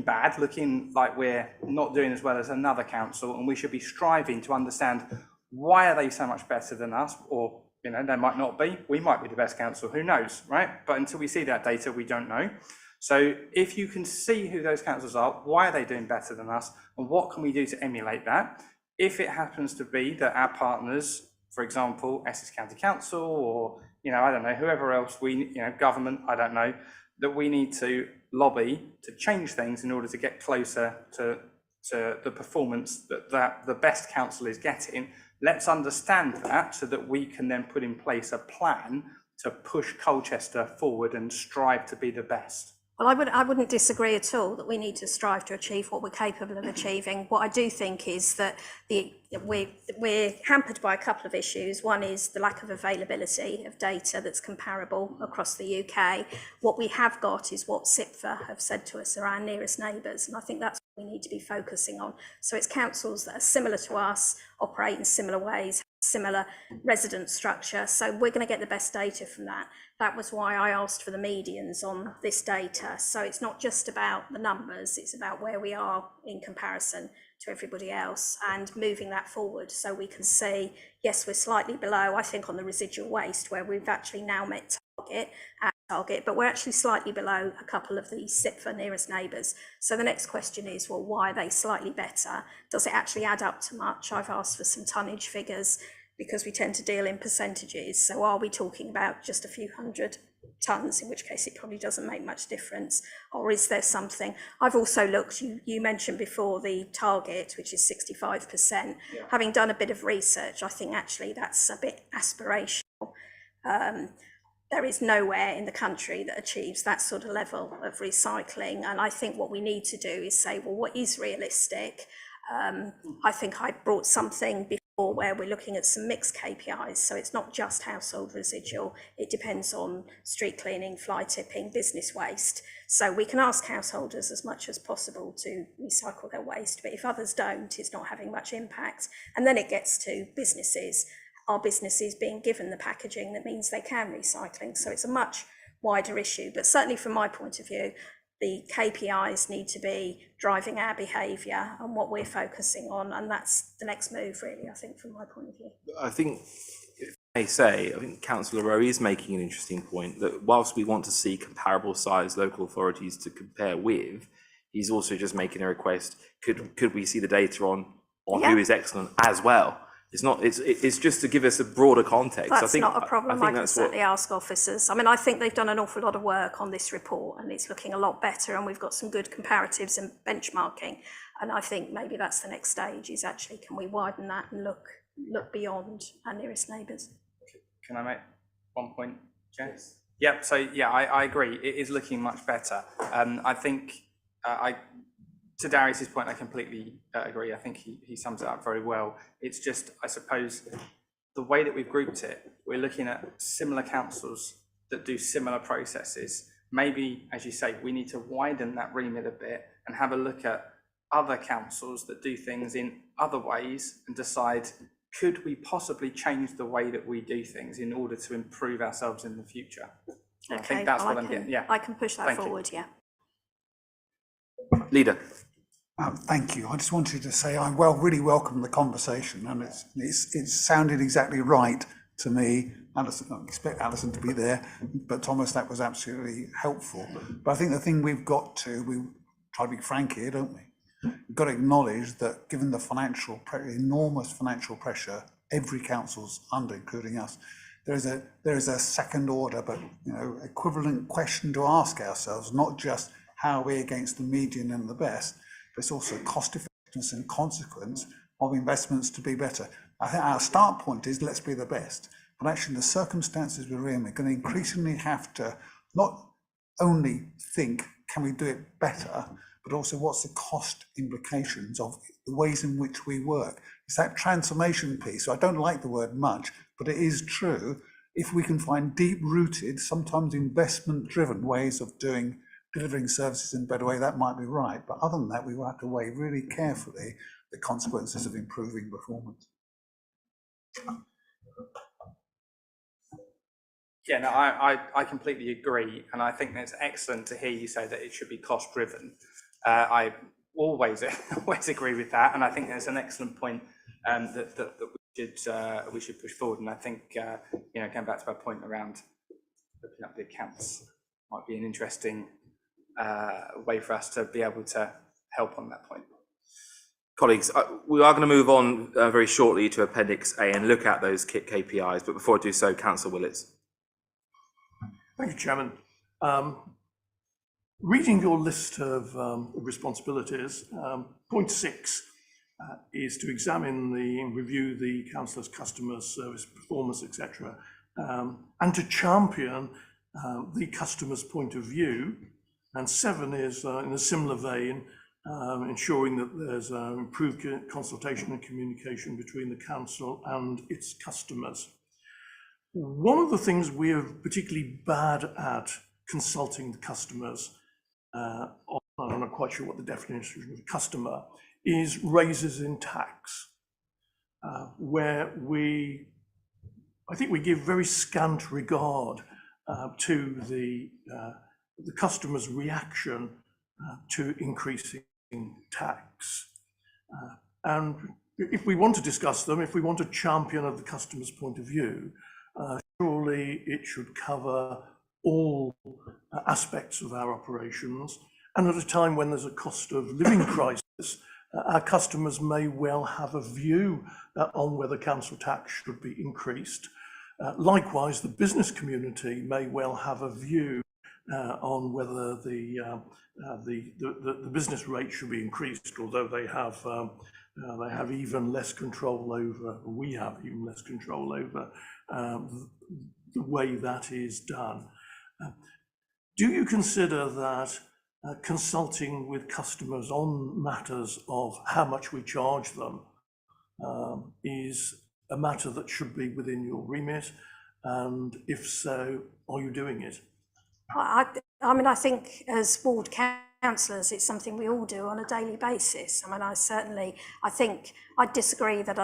bad, looking like we're not doing as well as another council, and we should be striving to understand why are they so much better than us, or, you know, they might not be. We might be the best council, who knows, right? But until we see that data, we don't know. So if you can see who those councils are, why are they doing better than us, and what can we do to emulate that? If it happens to be that our partners, for example, Essex County Council, or, you know, I don't know, whoever else government, I don't know, that we need to lobby to change things in order to get closer to the performance that the best council is getting. Let's understand that so that we can then put in place a plan to push Colchester forward and strive to be the best. Well, I wouldn't disagree at all that we need to strive to achieve what we're capable of achieving. What I do think is that we're hampered by a couple of issues. One is the lack of availability of data that's comparable across the UK. What we have got is what CIPFA have said to us are our nearest neighbours, and I think that's what we need to be focusing on. So it's councils that are similar to us, operate in similar ways, similar resident structure, so we're going to get the best data from that. That was why I asked for the medians on this data. So it's not just about the numbers, it's about where we are in comparison to everybody else and moving that forward so we can see, yes, we're slightly below, I think, on the residual waste, where we've actually now met our target, but we're actually slightly below a couple of the CIPFA nearest neighbours. So the next question is, well, why are they slightly better? Does it actually add up to much? I've asked for some tonnage figures because we tend to deal in percentages. So are we talking about just a few hundred tonnes, in which case it probably doesn't make much difference? Or is there something? I've also looked, you mentioned before the target, which is 65%. Yeah. Having done a bit of research, I think actually that's a bit aspirational. There is nowhere in the country that achieves that sort of level of recycling. And I think what we need to do is say, well, what is realistic? I think I brought something before where we're looking at some mixed KPIs. So it's not just household residual. It depends on street cleaning, fly tipping, business waste. So we can ask householders as much as possible to recycle their waste. But if others don't, it's not having much impact. And then it gets to businesses. Are businesses being given the packaging that means they can recycling? So it's a much wider issue, but certainly from my point of view, the KPIs need to be driving our behaviour and what we're focusing on, and that's the next move, really, I think, from my point of view. I think, if I may say, I think Councillor Rowe is making an interesting point that whilst we want to see comparable sized local authorities to compare with, he's also just making a request, could we see the data on Yeah. who is excellent as well? It's not. It's just to give us a broader context. That's I think, not a problem. I can that's certainly ask officers. I mean, I think they've done an awful lot of work on this report, and it's looking a lot better. And we've got some good comparatives and benchmarking. And I think maybe that's the next stage. Is actually, can we widen that and look beyond our nearest neighbours? Can I make one point, Jess? Yeah. So yeah, I agree. It is looking much better. I think to Darius's point, I completely agree. I think he sums it up very well. It's just, I suppose, the way that we've grouped it, we're looking at similar councils that do similar processes. Maybe, as you say, we need to widen that remit a bit and have a look at other councils that do things in other ways and decide, could we possibly change the way that we do things in order to improve ourselves in the future? Okay, I think that's what I'm getting. Yeah, I can push that forward. Yeah. Leader. Thank you. I just wanted to say I really welcome the conversation, and it sounded exactly right to me. Alison, I expect Alison to be there, but Thomas, that was absolutely helpful. But I think the thing we try to be frank here, don't we? We've got to acknowledge that given the enormous financial pressure every council's under, including us, there is a second order, but equivalent question to ask ourselves, not just how are we against the median and the best, but it's also cost effectiveness and consequence of investments to be better. I think our start point is let's be the best, but actually the circumstances we're in, we're going to increasingly have to not only think, can we do it better, but also what's the cost implications of the ways in which we work. It's that transformation piece. So I don't like the word much, but it is true. If we can find deep-rooted, sometimes investment-driven ways of delivering services in a better way, that might be right. But other than that, we will have to weigh really carefully the consequences of improving performance. Yeah, no, I completely agree. And I think it's excellent to hear you say that it should be cost driven. I always agree with that. And I think there's an excellent point that we should push forward. And I think, going back to our point around looking up the accounts might be an interesting way for us to be able to help on that point. Colleagues, we are going to move on very shortly to Appendix A and look at those KPIs, but before I do so, Councillor Willits. Thank you, Chairman. Reading your list of responsibilities, point 6 is to examine and review the councillor's customer service performance, etc., and to champion the customer's point of view And 7 is in a similar vein, ensuring that there's improved consultation and communication between the council and its customers. One of the things we're particularly bad at consulting the customers, I'm not quite sure what the definition of customer is, raises in tax, where I think we give very scant regard to the customer's reaction to increasing tax. And if we want to discuss them, if we want a champion of the customer's point of view, surely it should cover all aspects of our operations. And at a time when there's a cost of living crisis, our customers may well have a view on whether council tax should be increased. Likewise, the business community may well have a view on whether the business rate should be increased, although they have even less control over, we have even less control over the way that is done. Do you consider that consulting with customers on matters of how much we charge them is a matter that should be within your remit? And if so, are you doing it? I mean, I think as ward councillors, it's something we all do on a daily basis. I mean, I think I disagree that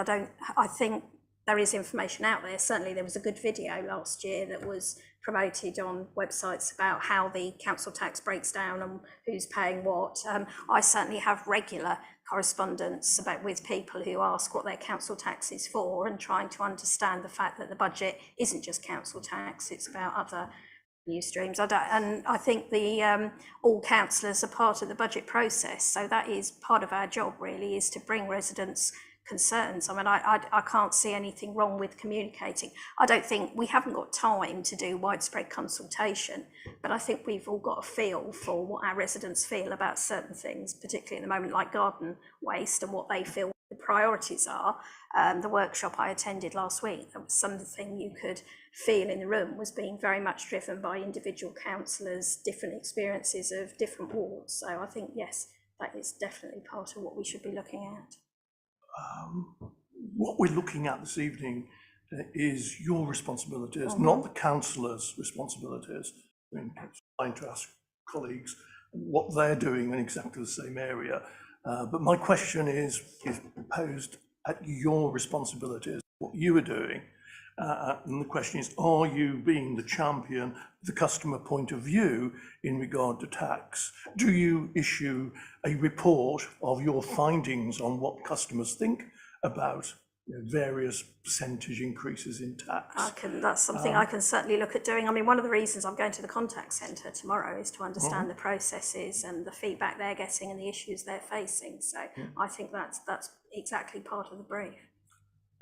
I think there is information out there. Certainly there was a good video last year that was promoted on websites about how the council tax breaks down and who's paying what. I certainly have regular correspondence with people who ask what their council tax is for, and trying to understand the fact that the budget isn't just council tax, it's about other new streams. And I think all councillors are part of the budget process, so that is part of our job really, is to bring residents' concerns. I mean, I can't see anything wrong with communicating. I don't think we haven't got time to do widespread consultation, but I think we've all got a feel for what our residents feel about certain things, particularly at the moment, like garden waste, and what they feel the priorities are. The workshop I attended last week, that was something you could feel in the room was being very much driven by individual councillors, different experiences of different wards. So I think, yes, that is definitely part of what we should be looking at. What we're looking at this evening is your responsibilities, not the councillors' responsibilities. I mean, it's fine to ask colleagues what they're doing in exactly the same area, but my question is posed at your responsibilities, what you are doing, and the question is, are you being the champion of the customer point of view in regard to tax? Do you issue a report of your findings on what customers think about various percentage increases in tax? That's something I can certainly look at doing. I mean, one of the reasons I'm going to the contact centre tomorrow is to understand the processes and the feedback they're getting and the issues they're facing. So I think that's exactly part of the brief.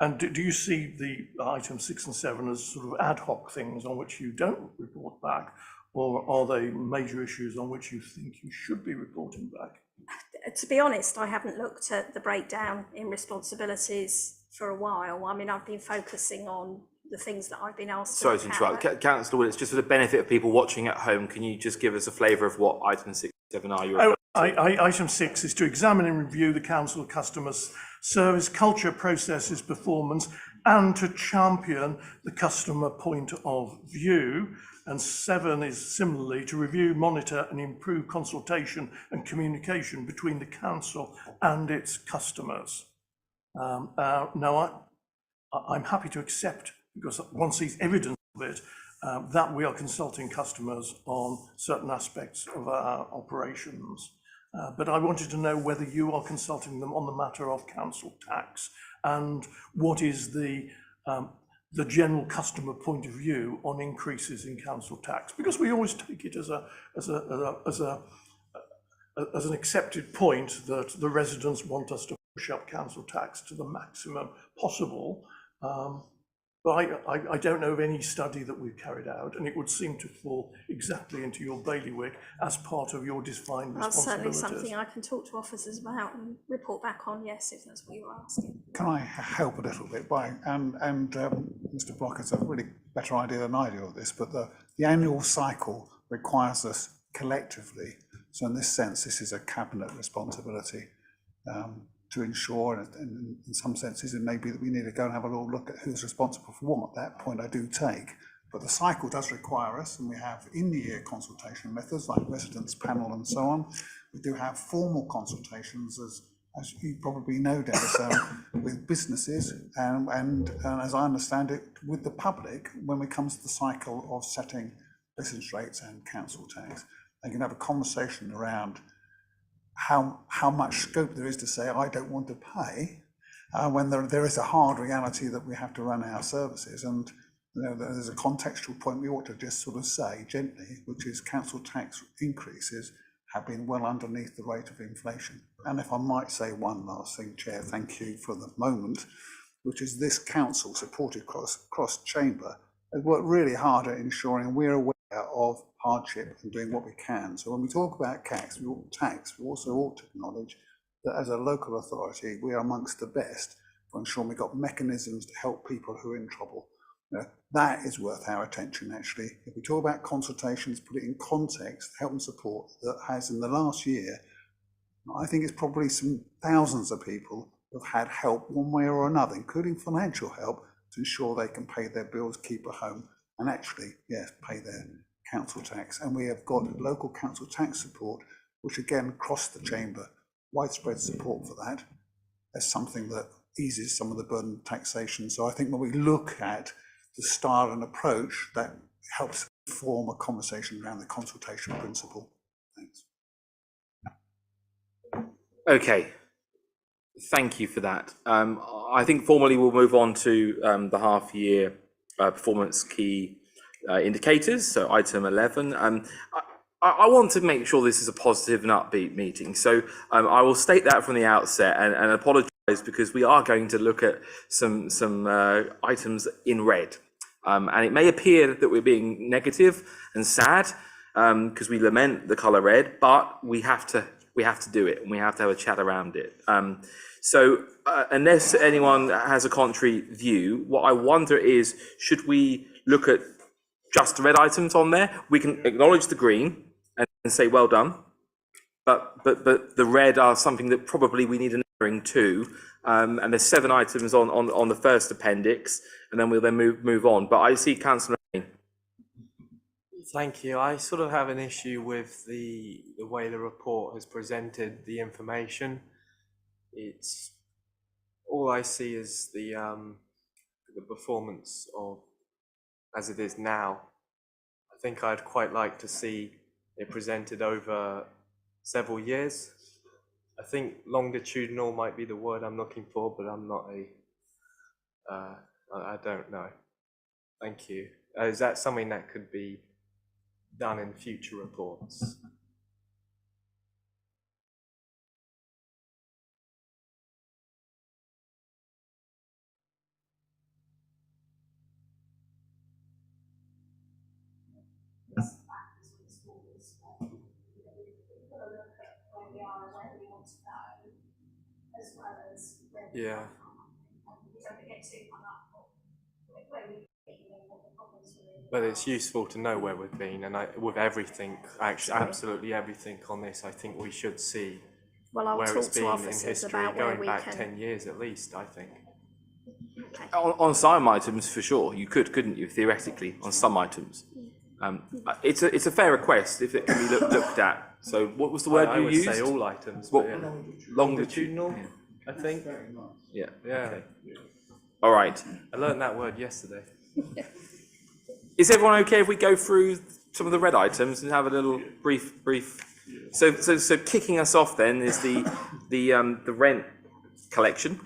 And do you see the items 6 and 7 as sort of ad hoc things on which you don't report back, or are they major issues on which you think you should be reporting back? To be honest, I haven't looked at the breakdown in responsibilities for a while. I mean, I've been focusing on the things that I've been asked Sorry to interrupt. Councillor Wood, it's just for the benefit of people watching at home, can you just give us a flavour of what items 6 and 7 are? Item 6 is to examine and review the council customers' service, culture, processes, performance, and to champion the customer point of view. And 7 is similarly to review, monitor, and improve consultation and communication between the council and its customers. Now, I'm happy to accept, because one sees evidence of it, that we are consulting customers on certain aspects of our operations. But I wanted to know whether you are consulting them on the matter of council tax, and what is the general customer point of view on increases in council tax, because we always take it as an accepted point that the residents want us to push up council tax to the maximum possible. But I don't know of any study that we've carried out, and it would seem to fall exactly into your bailiwick as part of your defined responsibilities. That's certainly something I can talk to officers about and report back on, yes, if that's what you're asking. Can I help a little bit by, and Mr. Block has a really better idea than I do of this, but the annual cycle requires us collectively. So in this sense, this is a cabinet responsibility to ensure, and in some senses, it may be that we need to go and have a little look at who's responsible for what. That point I do take. But the cycle does require us, and we have in-the-year consultation methods like residents panel and so on. We do have formal consultations, as you probably know, Dennis, with businesses and as I understand it, with the public when it comes to the cycle of setting license rates and council tax. They can have a conversation around how much scope there is to say, I don't want to pay, when there is a hard reality that we have to run our services. And you know, there's a contextual point we ought to just sort of say gently, which is council tax increases have been well underneath the rate of inflation. And if I might say one last thing, Chair, thank you for the moment, which is this council supported cross chamber has worked really hard at ensuring we're aware of hardship and doing what we can. So when we talk about tax, we also ought to acknowledge that as a local authority, we are amongst the best for ensuring we've got mechanisms to help people who are in trouble. You know, that is worth our attention, actually. If we talk about consultations, put it in context, help and support that has in the last year, I think it's probably some thousands of people who have had help one way or another, including financial help, to ensure they can pay their bills, keep a home, and actually, yes, pay their council tax. And we have got local council tax support, which again, across the chamber, widespread support for that as something that eases some of the burden of taxation. So I think when we look at the style and approach, that helps form a conversation around the consultation principle. Thanks. Okay, thank you for that. I think formally we'll move on to the half-year performance key indicators, so item 11. I want to make sure this is a positive and upbeat meeting, so I will state that from the outset and apologise because we are going to look at some items in red. And it may appear that we're being negative and sad because we lament the colour red, but we have to do it and we have to have a chat around it. So unless anyone has a contrary view, what I wonder is, should we look at just the red items on there? We can acknowledge the green and say, well done, but the red are something that probably we need an airing to. And there's 7 items on the first appendix, and then we'll move on. But I see Councillor. Thank you. I sort of have an issue with the way the report has presented the information. It's all I see is the performance of as it is now. I think I'd quite like to see it presented over several years. I think longitudinal might be the word I'm looking for, but I'm not I don't know. Thank you. Is that something that could be done in future reports? Yeah. But it's useful to know where we've been, and with everything, actually, absolutely everything on this, I think we should see Well, where I'll it's talk to been in officers history, about where going we back can. 10 years at least, I think. On some items, for sure, you couldn't you, theoretically, on some items. It's a fair request if it can be looked at. So what was the word you used? I would say all items, What, but yeah. longitudinal? Longitudinal, I think. Yeah. Yeah. Okay. All right. I learned that word yesterday. Is everyone okay if we go through some of the red items and have a little brief? So kicking us off then is the rent collection.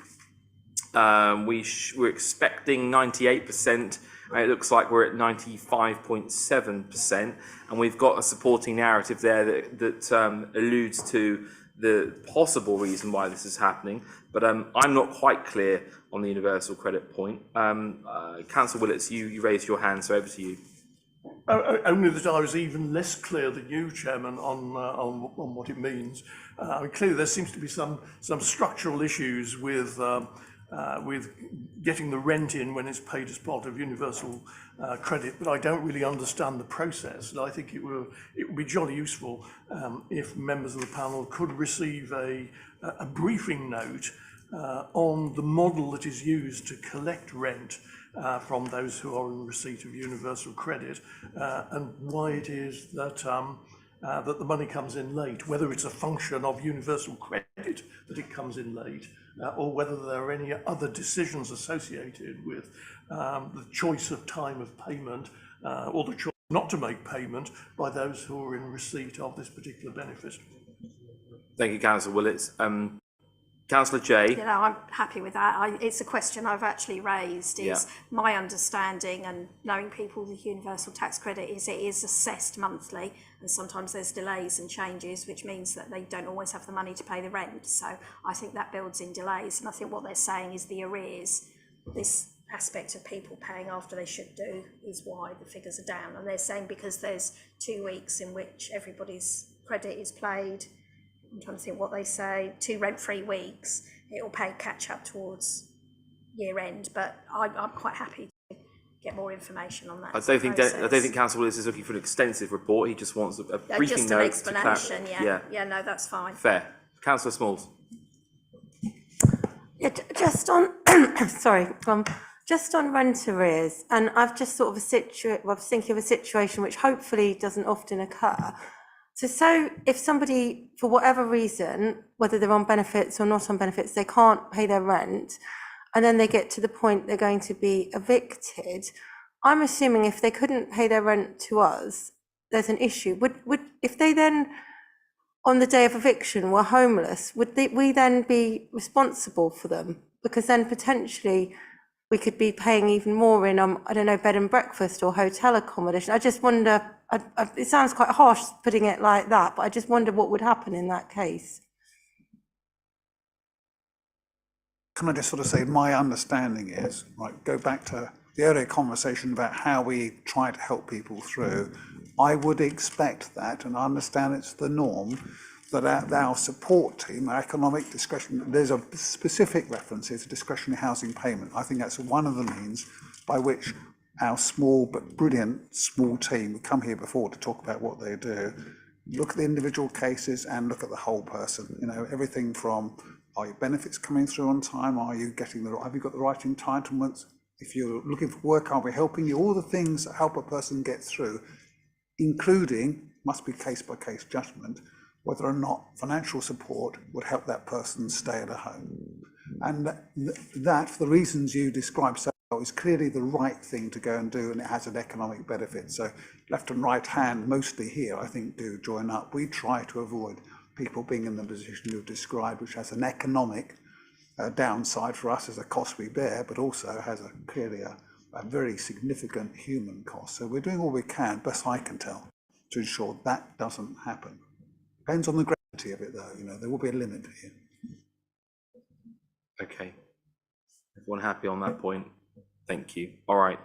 We're expecting 98%. It looks like we're at 95.7%, and we've got a supporting narrative there that alludes to the possible reason why this is happening. But I'm not quite clear on the universal credit point. Councillor Willits, you raised your hand, so over to you. Only that I was even less clear than you, Chairman, on what it means. Clearly there seems to be some structural issues with with getting the rent in when it's paid as part of universal credit, but I don't really understand the process. And I think it would be jolly useful if members of the panel could receive a briefing note on the model that is used to collect rent from those who are in receipt of universal credit, and why it is that that the money comes in late, whether it's a function of universal credit that it comes in late, or whether there are any other decisions associated with the choice of time of payment, or the choice not to make payment by those who are in receipt of this particular benefit. Thank you, Councillor Willits. Councillor Jay. You know, I'm happy with that. It's a question I've actually raised. Is my understanding and knowing people with universal tax credit is it is assessed monthly, and sometimes there's delays and changes, which means that they don't always have the money to pay the rent. So I think that builds in delays, and I think what they're saying is the arrears, this aspect of people paying after they should do, is why the figures are down. And they're saying because there's 2 weeks in which everybody's credit is paid. I'm trying to think what they say, 2 rent-free weeks, it'll pay catch up towards year end, but I'm quite happy to get more information on that. I don't think Councillor Willis is looking for an extensive report. He just wants a briefing just note. an explanation, yeah, no, that's fine. Fair. Councillor Smalls. Yeah, just on, just on rent arrears, and I've just sort of I was thinking of a situation which hopefully doesn't often occur. So if somebody, for whatever reason, whether they're on benefits or not on benefits, they can't pay their rent, and then they get to the point they're going to be evicted, I'm assuming if they couldn't pay their rent to us, there's an issue. Would if they then, on the day of eviction, were homeless, would we then be responsible for them? Because then potentially we could be paying even more in, I don't know, bed and breakfast or hotel accommodation. I just wonder, it sounds quite harsh putting it like that, but I just wonder what would happen in that case. Can I just sort of say, my understanding is, right, go back to the earlier conversation about how we try to help people through. I would expect that, and I understand it's the norm, that our support team, our economic discretion, there's a specific reference here to discretionary housing payment. I think that's one of the means by which our small but brilliant small team, we come here before to talk about what they do, look at the individual cases and look at the whole person. You know, everything from, are your benefits coming through on time? Are you getting have you got the right entitlements? If you're looking for work, are we helping you? All the things that help a person get through, including, must be case by case judgment, whether or not financial support would help that person stay at a home. And that, for the reasons you described so well, is clearly the right thing to go and do, and it has an economic benefit. So left and right hand, mostly here, I think, do join up. We try to avoid people being in the position you've described, which has an economic downside for us as a cost we bear, but also has clearly a very significant human cost. So we're doing all we can, best I can tell, to ensure that doesn't happen. Depends on the gravity of it, though. You know, there will be a limit here. Okay. Everyone happy on that point? Thank you. All right.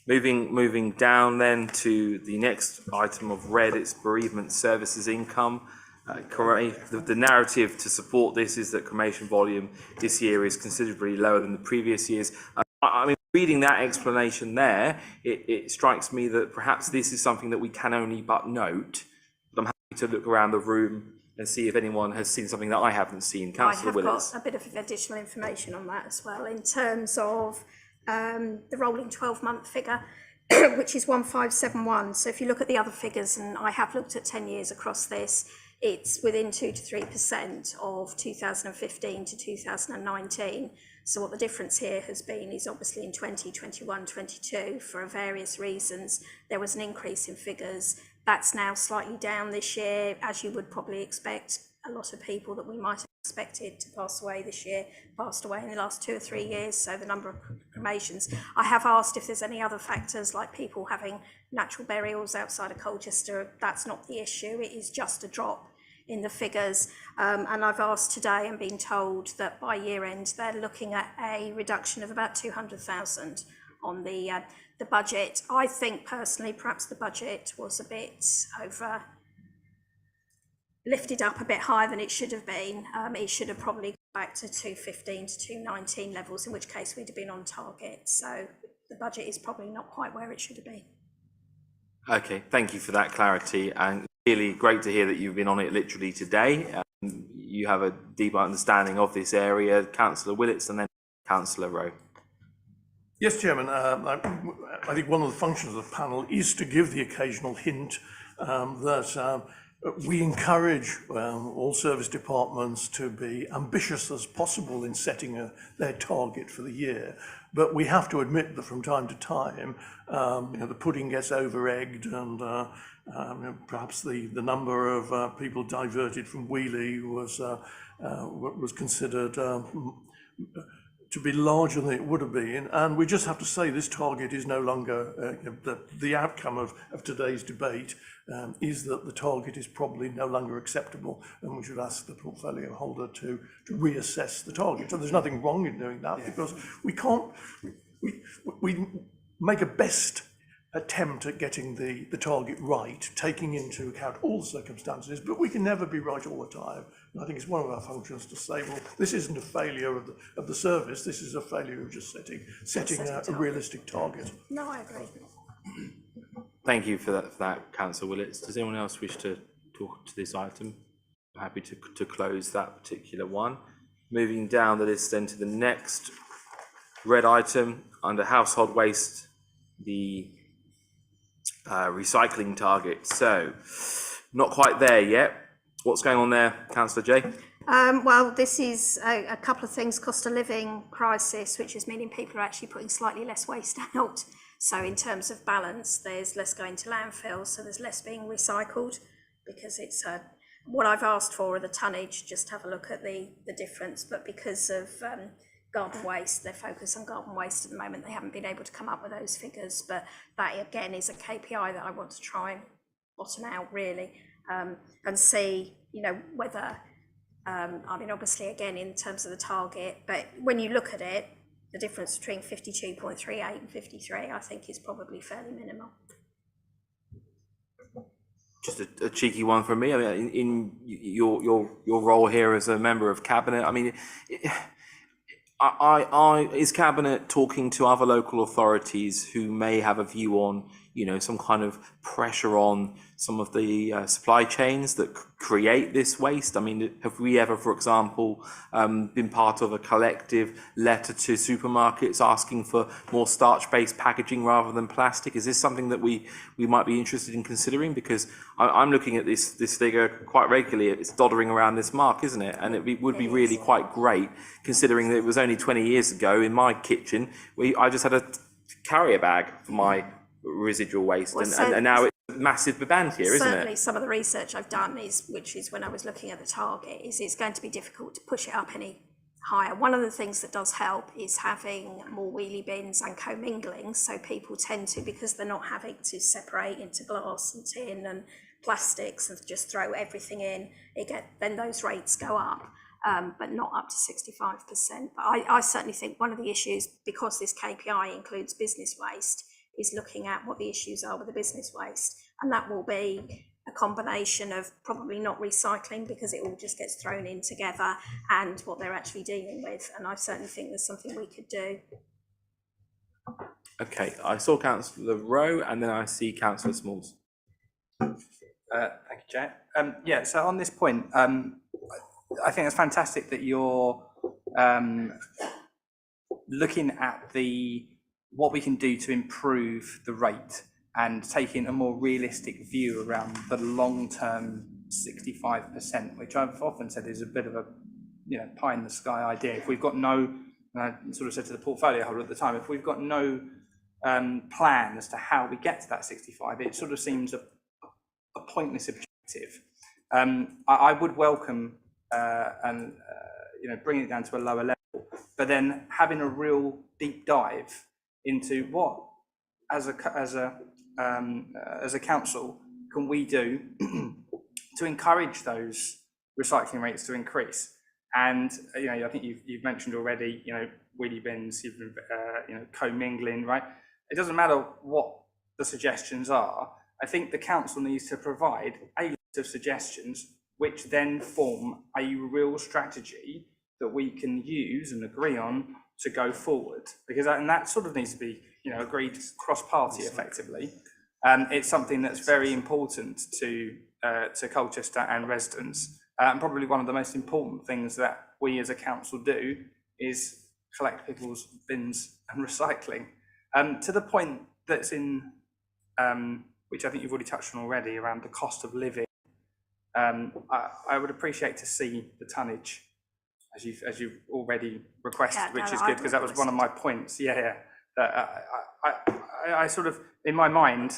Moving down then to the next item of red, it's bereavement services income. The narrative to support this is that cremation volume this year is considerably lower than the previous years. I mean, reading that explanation there, it strikes me that perhaps this is something that we can only but note. But I'm happy to look around the room and see if anyone has seen something that I haven't seen. Councillor Willis. I have got a bit of additional information on that as well, in terms of the rolling 12-month figure, which is 1571. So if you look at the other figures, and I have looked at 10 years across this, it's within 2 to 3% of 2015 to 2019. So what the difference here has been is obviously in 2021, 22, for various reasons, there was an increase in figures. That's now slightly down this year, as you would probably expect. A lot of people that we might have expected to pass away this year passed away in the last 2 or 3 years, so the number of cremations. I have asked if there's any other factors, like people having natural burials outside of Colchester. That's not the issue, it is just a drop in the figures, and I've asked today and been told that by year end they're looking at a reduction of about 200,000 on the budget. I think personally perhaps the budget was a bit lifted up a bit higher than it should have been. It should have probably back to 215 to 219 levels, in which case we'd have been on target. So the budget is probably not quite where it should have been. Okay, thank you for that clarity, and really great to hear that you've been on it literally today. You have a deep understanding of this area. Councillor Willits and then Councillor Rowe. Yes, Chairman. I think one of the functions of the panel is to give the occasional hint that we encourage all service departments to be ambitious as possible in setting their target for the year. But we have to admit that from time to time, the pudding gets over-egged, and perhaps the number of people diverted from Wheelie was considered to be larger than it would have been. And we just have to say this target is no longer, the outcome of today's debate is that the target is probably no longer acceptable, and we should ask the portfolio holder to reassess the target. And there's nothing wrong in doing that, because we can't, we make a best attempt at getting the target right, taking into account all the circumstances, but we can never be right all the time. And I think it's one of our functions to say, well, this isn't a failure of the service, this is a failure of just setting a realistic target. No, I agree. Thank you for that, Councillor Willits. Does anyone else wish to talk to this item? I'm happy to close that particular one. Moving down the list then to the next red item under household waste, the recycling target. So, not quite there yet. What's going on there, Councillor Jay? Well, this is a couple of things. Cost of living crisis, which is meaning people are actually putting slightly less waste out. So in terms of balance, there's less going to landfill, so there's less being recycled, because it's what I've asked for are the tonnage, just have a look at the difference, but because of garden waste, they're focused on garden waste at the moment, they haven't been able to come up with those figures, but that again is a KPI that I want to try and bottom out really, and see, whether, I mean, obviously again in terms of the target, but when you look at it, the difference between 52.38 and 53, I think, is probably fairly minimal. Just a cheeky one from me. I mean, in your role here as a member of cabinet, I mean, is cabinet talking to other local authorities who may have a view on, some kind of pressure on some of the supply chains that create this waste? I mean, have we ever, for example, been part of a collective letter to supermarkets asking for more starch-based packaging rather than plastic? Is this something that we might be interested in considering? Because I'm looking at this figure quite regularly. It's doddering around this mark, isn't it? And it would be really quite great, considering that it was only 20 years ago in my kitchen, I just had a carrier bag for my residual waste, and now it's a massive band here, isn't it? Certainly some of the research I've done which is when I was looking at the target, is it's going to be difficult to push it up any higher. One of the things that does help is having more wheelie bins and commingling, so people tend to, because they're not having to separate into glass and tin and plastics and just throw everything in, then those rates go up. But not up to 65%. But I certainly think one of the issues, because this KPI includes business waste, is looking at what the issues are with the business waste. And that will be a combination of probably not recycling, because it all just gets thrown in together, and what they're actually dealing with. And I certainly think there's something we could do. Okay, I saw Councillor Rowe and then I see Councillor Smalls. Thank you, Chair. Yeah, so on this point, I think it's fantastic that you're looking at what we can do to improve the rate and taking a more realistic view around the long-term 65%, which I've often said is a bit of a pie in the sky idea. If we've got no, and I sort of said to the portfolio holder at the time, if we've got no plan as to how we get to that 65, it sort of seems a pointless objective. I would welcome bringing it down to a lower level, but then having a real deep dive into what, as a council, can we do to encourage those recycling rates to increase. And I think you've mentioned already, wheelie bins, commingling, right? It doesn't matter what the suggestions are. I think the council needs to provide a list of suggestions which then form a real strategy that we can use and agree on to go forward, because that sort of needs to be, agreed cross-party effectively. It's something that's very important to Colchester and residents, and probably one of the most important things that we as a council do is collect people's bins and recycling. To the point that's in, which I think you've already touched on already, around the cost of living. I would appreciate to see the tonnage, as you've already requested, which is good, because that was one of my points. I sort of, in my mind,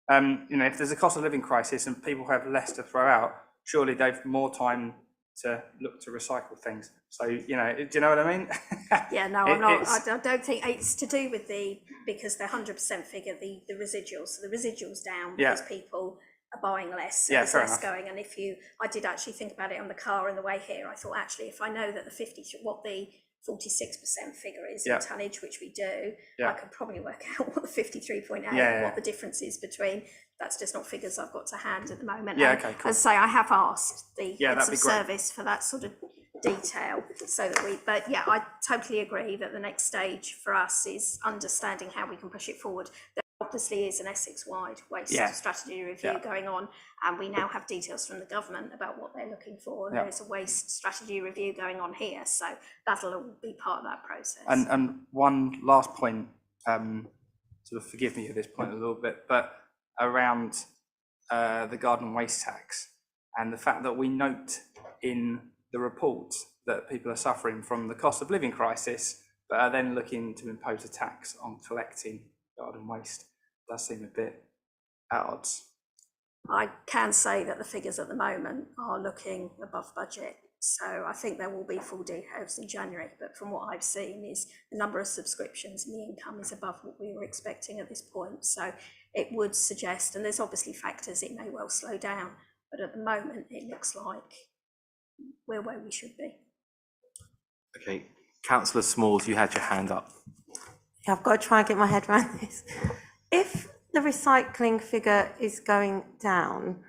if there's a cost of living crisis and people have less to throw out, surely they've more time to look to recycle things. So, do you know what I mean? Yeah, no, I'm not. I don't think it's to do with because the 100% figure, the residuals. So the residuals down because people are buying less, so there's less going. And I did actually think about it on the car on the way here. I thought, actually, if I know that what the 46% figure is in tonnage, which we do, I could probably work out what the 53.8, what the difference is between. That's just not figures I've got to hand at the moment. Yeah, okay, cool. As I say, I have asked the heads of great. service for that sort of detail, so that but yeah, I totally agree that the next stage for us is understanding how we can push it forward. There obviously is an Essex-wide waste strategy review going on, and we now have details from the government about what they're looking for, and there is a waste strategy review going on here, so that'll all be part of that process. And one last point, sort of forgive me at this point a little bit, but around the garden waste tax, and the fact that we note in the report that people are suffering from the cost of living crisis, but are then looking to impose a tax on collecting garden waste. Does seem a bit at odds. I can say that the figures at the moment are looking above budget, so I think there will be full details in January, but from what I've seen is the number of subscriptions and the income is above what we were expecting at this point, so it would suggest, and there's obviously factors, it may well slow down, but at the moment it looks like we're where we should be. Okay, Councillor Smalls, you had your hand up. Yeah, I've got to try and get my head around this. If the recycling figure is going down,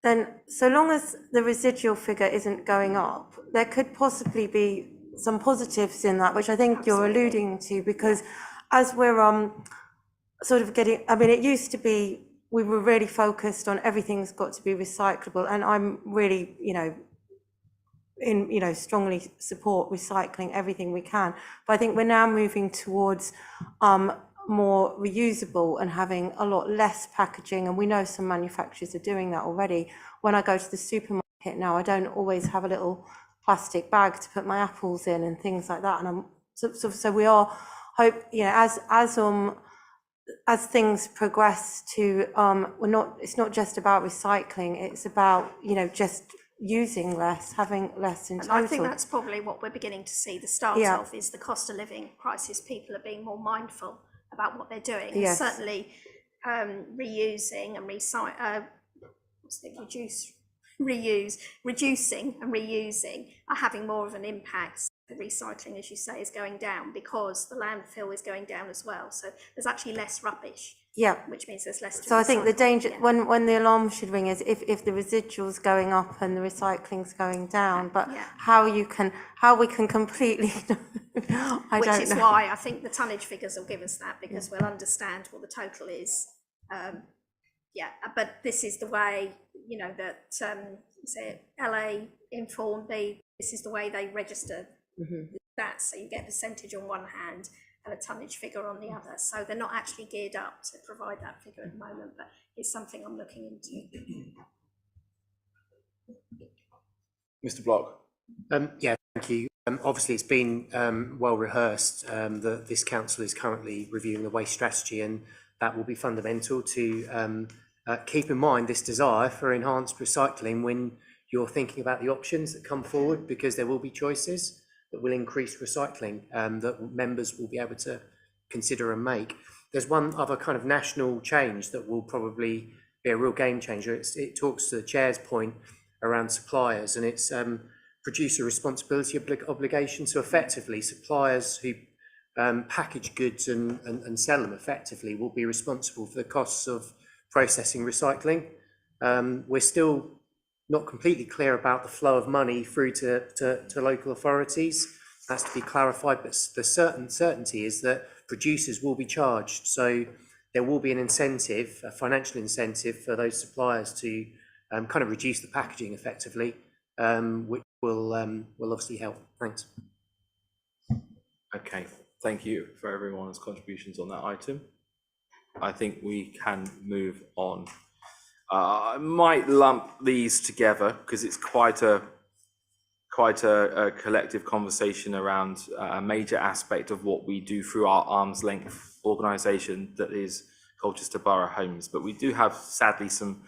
then so long as the residual figure isn't going up, there could possibly be some positives in that, which I think you're alluding to, because as we're sort of getting, I mean, it used to be, we were really focused on everything's got to be recyclable, and I'm really, strongly support recycling everything we can. But I think we're now moving towards more reusable and having a lot less packaging, and we know some manufacturers are doing that already. When I go to the supermarket now, I don't always have a little plastic bag to put my apples in and things like that. And so we are as things progress to it's not just about recycling, it's about just using less, having less in total. And I think that's probably what we're beginning to see the start of, is the cost of living crisis. People are being more mindful about what they're doing. Yes. And certainly reusing and reducing and reusing are having more of an impact. The recycling, as you say, is going down because the landfill is going down as well. So there's actually less rubbish. Yeah. Which means there's less to So I think the recycle. danger, when the alarm should ring, is if the residual's going up and the recycling's going down, but how we can completely, I Which don't is know. why I think the tonnage figures will give us that, because we'll understand what the total is. But this is the way, that say LA informed me, this is the way they register that. So you get a percentage on one hand and a tonnage figure on the other. So they're not actually geared up to provide that figure at the moment, but it's something I'm looking into. Mr. Block. Thank you. Obviously, it's been well rehearsed that this council is currently reviewing the waste strategy, and that will be fundamental to keep in mind this desire for enhanced recycling when you're thinking about the options that come forward, because there will be choices that will increase recycling that members will be able to consider and make. There's one other kind of national change that will probably be a real game changer. It talks to the chair's point around suppliers, and it's producer responsibility obligation. So effectively, suppliers who package goods and sell them effectively will be responsible for the costs of processing recycling. We're still not completely clear about the flow of money through to local authorities. That's to be clarified, but the certainty is that producers will be charged. So there will be an incentive, a financial incentive for those suppliers to kind of reduce the packaging effectively, which will obviously help. Thanks. Okay, thank you for everyone's contributions on that item. I think we can move on. I might lump these together because it's quite a collective conversation around a major aspect of what we do through our arm's length organisation that is Colchester Borough Homes. But we do have, sadly, some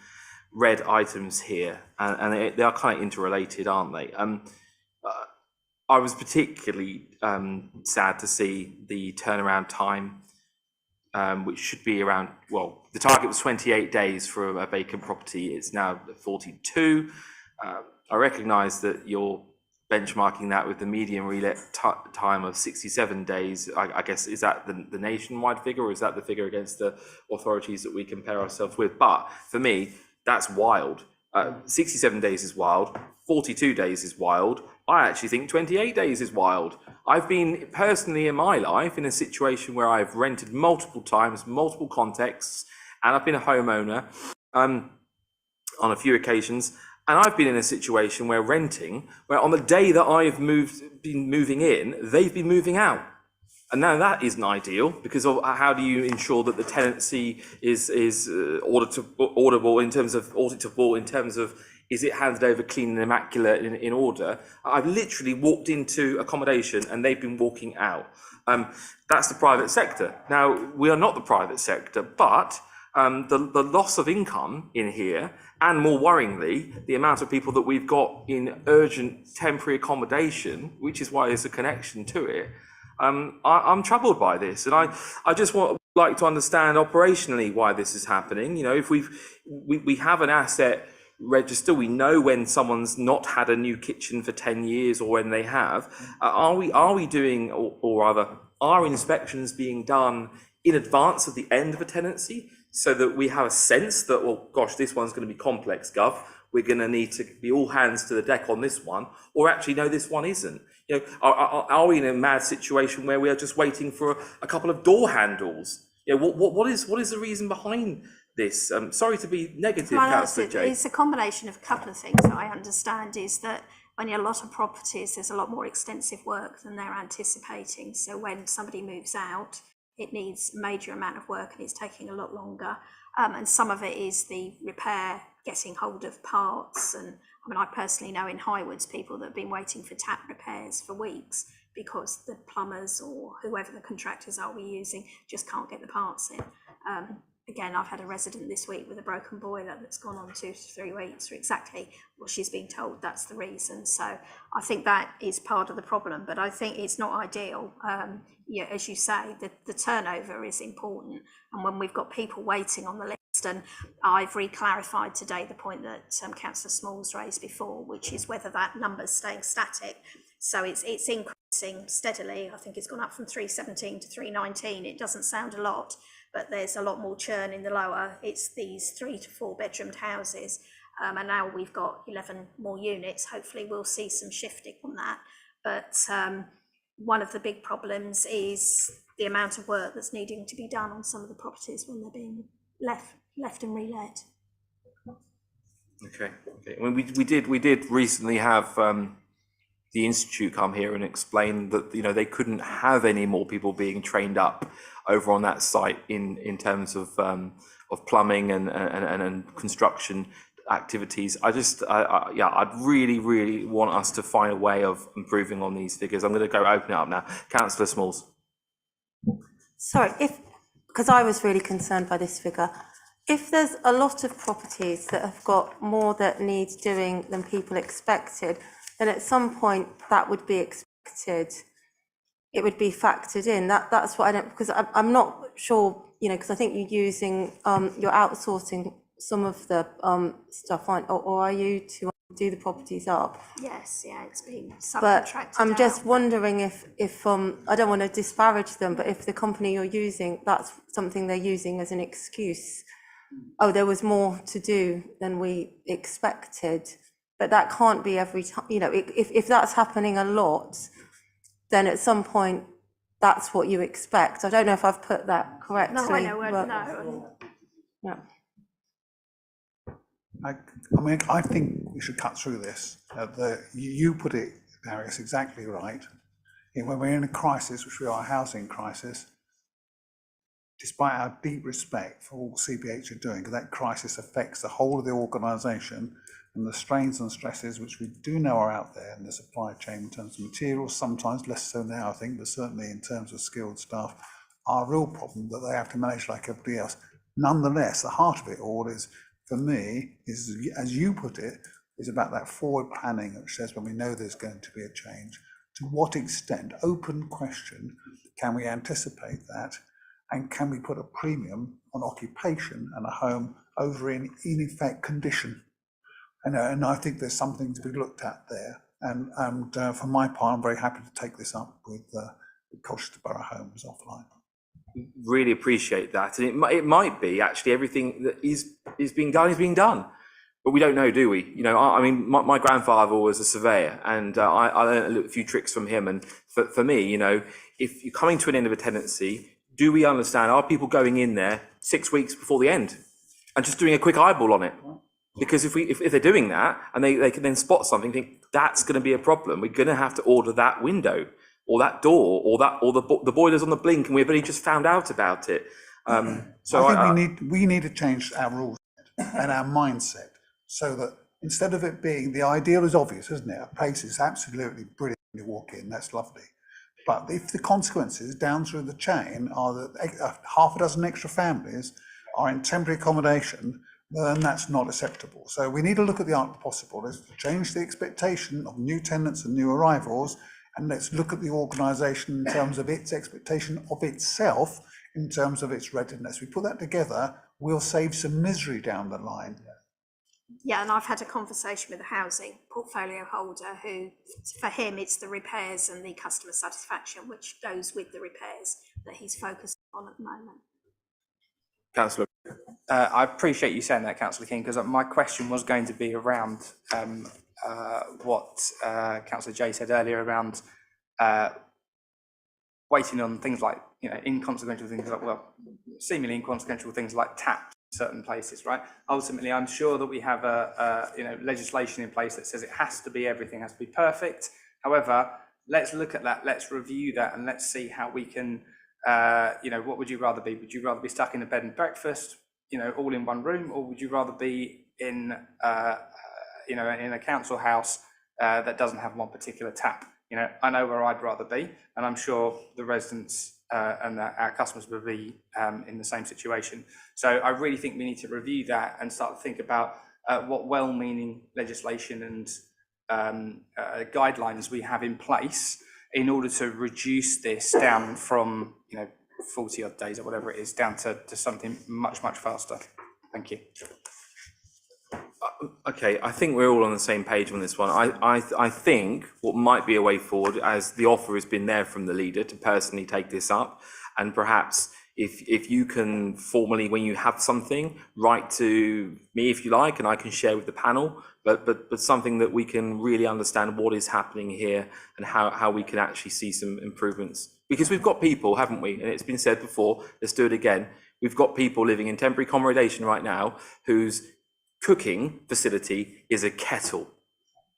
red items here, and they are kind of interrelated, aren't they? I was particularly sad to see the turnaround time, which should be around, well, the target was 28 days for a vacant property. It's now 42. I recognise that you're benchmarking that with the median relet time of 67 days. I guess, is that the nationwide figure, or is that the figure against the authorities that we compare ourselves with? But for me, that's wild. 67 days is wild. 42 days is wild. I actually think 28 days is wild. I've been personally in my life in a situation where I've rented multiple times, multiple contexts, and I've been a homeowner on a few occasions. And I've been in a situation where on the day that I've been moving in, they've been moving out. And now that isn't ideal, because of how do you ensure that the tenancy is auditable in terms of is it handed over clean and immaculate in order? I've literally walked into accommodation and they've been walking out. That's the private sector. Now, we are not the private sector, but the loss of income in here, and more worryingly, the amount of people that we've got in urgent temporary accommodation, which is why there's a connection to it, I'm troubled by this. And I just like to understand operationally why this is happening. You know, if we have an asset register, we know when someone's not had a new kitchen for 10 years or when they have. Are we doing, or rather, are inspections being done in advance of the end of a tenancy, so that we have a sense that, well, gosh, this one's going to be complex, Gov, we're going to need to be all hands to the deck on this one, or actually, no, this one isn't? You know, are we in a mad situation where we are just waiting for a couple of door handles? You know, what is the reason behind this? Sorry to be negative, Councillor Jay. It's a combination of a couple of things that I understand. Is that when you're a lot of properties, there's a lot more extensive work than they're anticipating. So when somebody moves out, it needs a major amount of work and it's taking a lot longer. And some of it is the repair, getting hold of parts. And I mean, I personally know in Highwoods people that have been waiting for tap repairs for weeks because the plumbers or whoever the contractors are we're using just can't get the parts in. Again, I've had a resident this week with a broken boiler that's gone on 2 to 3 weeks for exactly what she's been told that's the reason. So I think that is part of the problem, but I think it's not ideal. Yeah, as you say, the turnover is important. And when we've got people waiting on the list, and I've re-clarified today the point that Councillor Smalls raised before, which is whether that number's staying static. So it's increasing steadily. I think it's gone up from 317 to 319. It doesn't sound a lot, but there's a lot more churn in the lower. It's these 3 to 4 bedroomed houses. And now we've got 11 more units. Hopefully we'll see some shifting on that. But one of the big problems is the amount of work that's needing to be done on some of the properties when they're being left and relet. Okay. I mean, we did recently have the Institute come here and explain that, you know, they couldn't have any more people being trained up over on that site in terms of plumbing and construction activities. I'd really want us to find a way of improving on these figures. I'm going to go open it up now. Councillor Smalls. Sorry, because I was really concerned by this figure. If there's a lot of properties that have got more that needs doing than people expected, then at some point that would be expected. It would be factored in. That's what I don't, because I'm not sure, you know, because I think you're using, you're outsourcing some of the stuff, or are you to do the properties up? Yes, yeah, it's been subcontracted. But I'm just wondering if I don't want to disparage them, but if the company you're using, that's something they're using as an excuse oh, there was more to do than we expected. But that can't be every time, you know, if that's happening a lot, then at some point, that's what you expect. I don't know if I've put that correctly. No, I know, but- no. Yeah. I mean, I think we should cut through this. You put it, Darius, exactly right. When we're in a crisis, which we are, a housing crisis, despite our deep respect for all CBH are doing, because that crisis affects the whole of the organisation, and the strains and stresses which we do know are out there in the supply chain in terms of materials, sometimes less so now, I think, but certainly in terms of skilled staff, are a real problem that they have to manage like everybody else. Nonetheless, the heart of it all is, for me, is, as you put it, is about that forward planning, which says when we know there's going to be a change, to what extent, open question, can we anticipate that? And can we put a premium on occupation and a home over in effect condition? And I think there's something to be looked at there. And for my part, I'm very happy to take this up with Colchester Borough Homes offline. Really appreciate that. And it might be actually everything that is being done is being done. But we don't know, do we? You know, I mean, my grandfather was a surveyor, and I learned a few tricks from him. And for me, you know, if you're coming to an end of a tenancy, do we understand, are people going in there 6 weeks before the end and just doing a quick eyeball on it? Because if they're doing that and they can then spot something, think that's going to be a problem, we're going to have to order that window or that door or the boiler's on the blink and we've only just found out about it. So I think we need to change our rules and our mindset so that instead of it being, the ideal is obvious, isn't it? A place is absolutely brilliant when you walk in, that's lovely. But if the consequences down through the chain are that half a dozen extra families are in temporary accommodation, then that's not acceptable. So we need to look at the art of the possible. Let's change the expectation of new tenants and new arrivals, and let's look at the organisation in terms of its expectation of itself, in terms of its readiness. We put that together, we'll save some misery down the line. Yeah, and I've had a conversation with a housing portfolio holder who, for him, it's the repairs and the customer satisfaction, which goes with the repairs, that he's focused on at the moment. Councillor. I appreciate you saying that, Councillor King, because my question was going to be around what Councillor Jay said earlier around waiting on things like, you know, inconsequential things like, well, seemingly inconsequential things like taps in certain places, right? Ultimately, I'm sure that we have legislation in place that says it has to be, everything has to be perfect. However, let's look at that, let's review that, and let's see how we can, what would you rather be? Would you rather be stuck in a bed and breakfast, all in one room, or would you rather be in, in a council house that doesn't have one particular tap? I know where I'd rather be, and I'm sure the residents and our customers will be in the same situation. So I really think we need to review that and start to think about what well-meaning legislation and guidelines we have in place in order to reduce this down from 40 odd days or whatever it is down to something much, much faster. Thank you. Okay, I think we're all on the same page on this one. I think what might be a way forward, as the offer has been there from the leader to personally take this up, and perhaps if you can formally, when you have something, write to me if you like, and I can share with the panel, but something that we can really understand what is happening here and how we can actually see some improvements. Because we've got people, haven't we? And it's been said before, let's do it again. We've got people living in temporary accommodation right now whose cooking facility is a kettle.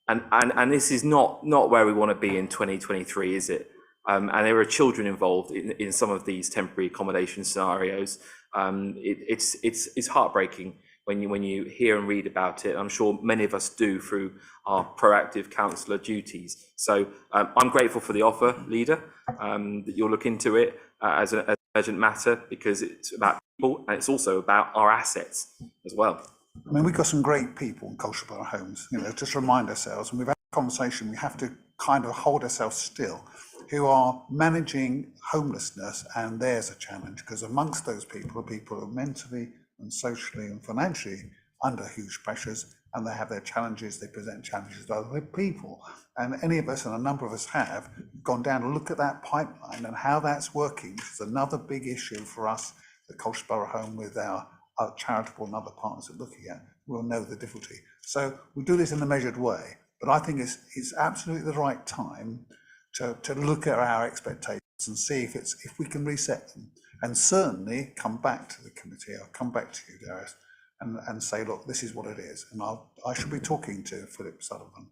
And this is not where we want to be in 2023, is it? And there are children involved in some of these temporary accommodation scenarios. It's heartbreaking when you hear and read about it. I'm sure many of us do through our proactive councillor duties. So I'm grateful for the offer, leader, that you'll look into it as an urgent matter, because it's about people and it's also about our assets as well. I mean, we've got some great people in Colchester Borough Homes, just remind ourselves, and we've had a conversation, we have to kind of hold ourselves still, who are managing homelessness, and there's a challenge, because amongst those people are people who are mentally and socially and financially under huge pressures, and they have their challenges, they present challenges to other people. And any of us, and a number of us have, gone down to look at that pipeline and how that's working, which is another big issue for us at Colchester Borough Home with our our charitable and other partners are looking at will know the difficulty. So we do this in a measured way, but I think it's absolutely the right time to look at our expectations and see if we can reset them, and certainly come back to the committee. I'll come back to you, Darius, and say, look, this is what it is, and I should be talking to Philip Sullivan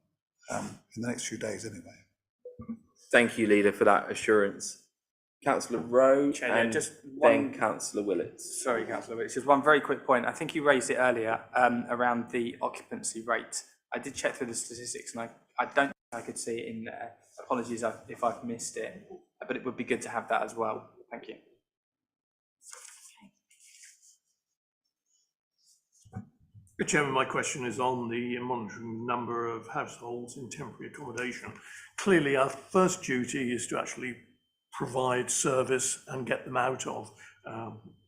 in the next few days anyway. Thank you, Leader, for that assurance. Councillor Rowe and just then Councillor Willits. Sorry, Councillor Willits, just one very quick point. I think you raised it earlier around the occupancy rate. I did check through the statistics and I don't think I could see it in there. Apologies if I've missed it, but it would be good to have that as well. Thank you. Mr. Chairman, my question is on the monitoring number of households in temporary accommodation. Clearly, our first duty is to actually provide service and get them out of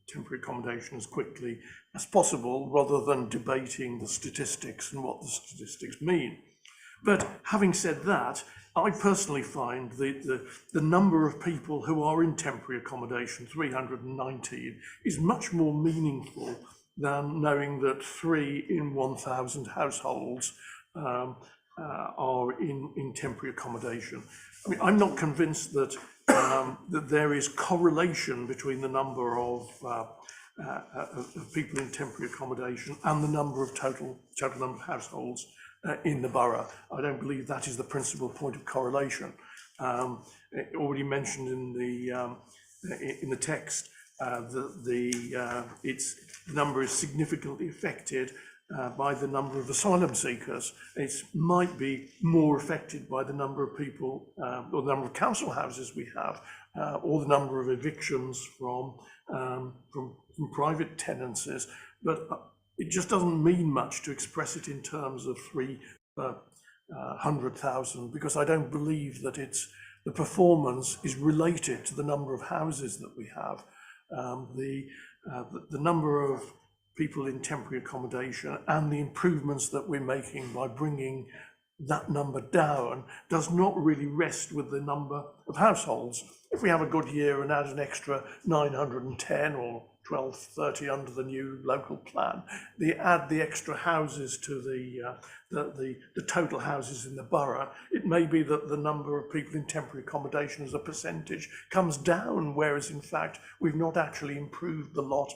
temporary accommodation as quickly as possible, rather than debating the statistics and what the statistics mean. But having said that, I personally find the number of people who are in temporary accommodation, 319, is much more meaningful than knowing that 3 in 1,000 households are in temporary accommodation. I mean, I'm not convinced that that there is correlation between the number of people in temporary accommodation and the number of total number of households in the borough. I don't believe that is the principal point of correlation. Already mentioned in the text, the number is significantly affected by the number of asylum seekers. It might be more affected by the number of people or the number of council houses we have, or the number of evictions from private tenancies. But it just doesn't mean much to express it in terms of 300,000, because I don't believe that the performance is related to the number of houses that we have. The number of people in temporary accommodation and the improvements that we're making by bringing that number down does not really rest with the number of households. If we have a good year and add an extra 910 or 1230 under the new local plan, add the extra houses to the total houses in the borough, it may be that the number of people in temporary accommodation as a percentage comes down, whereas in fact we've not actually improved the lot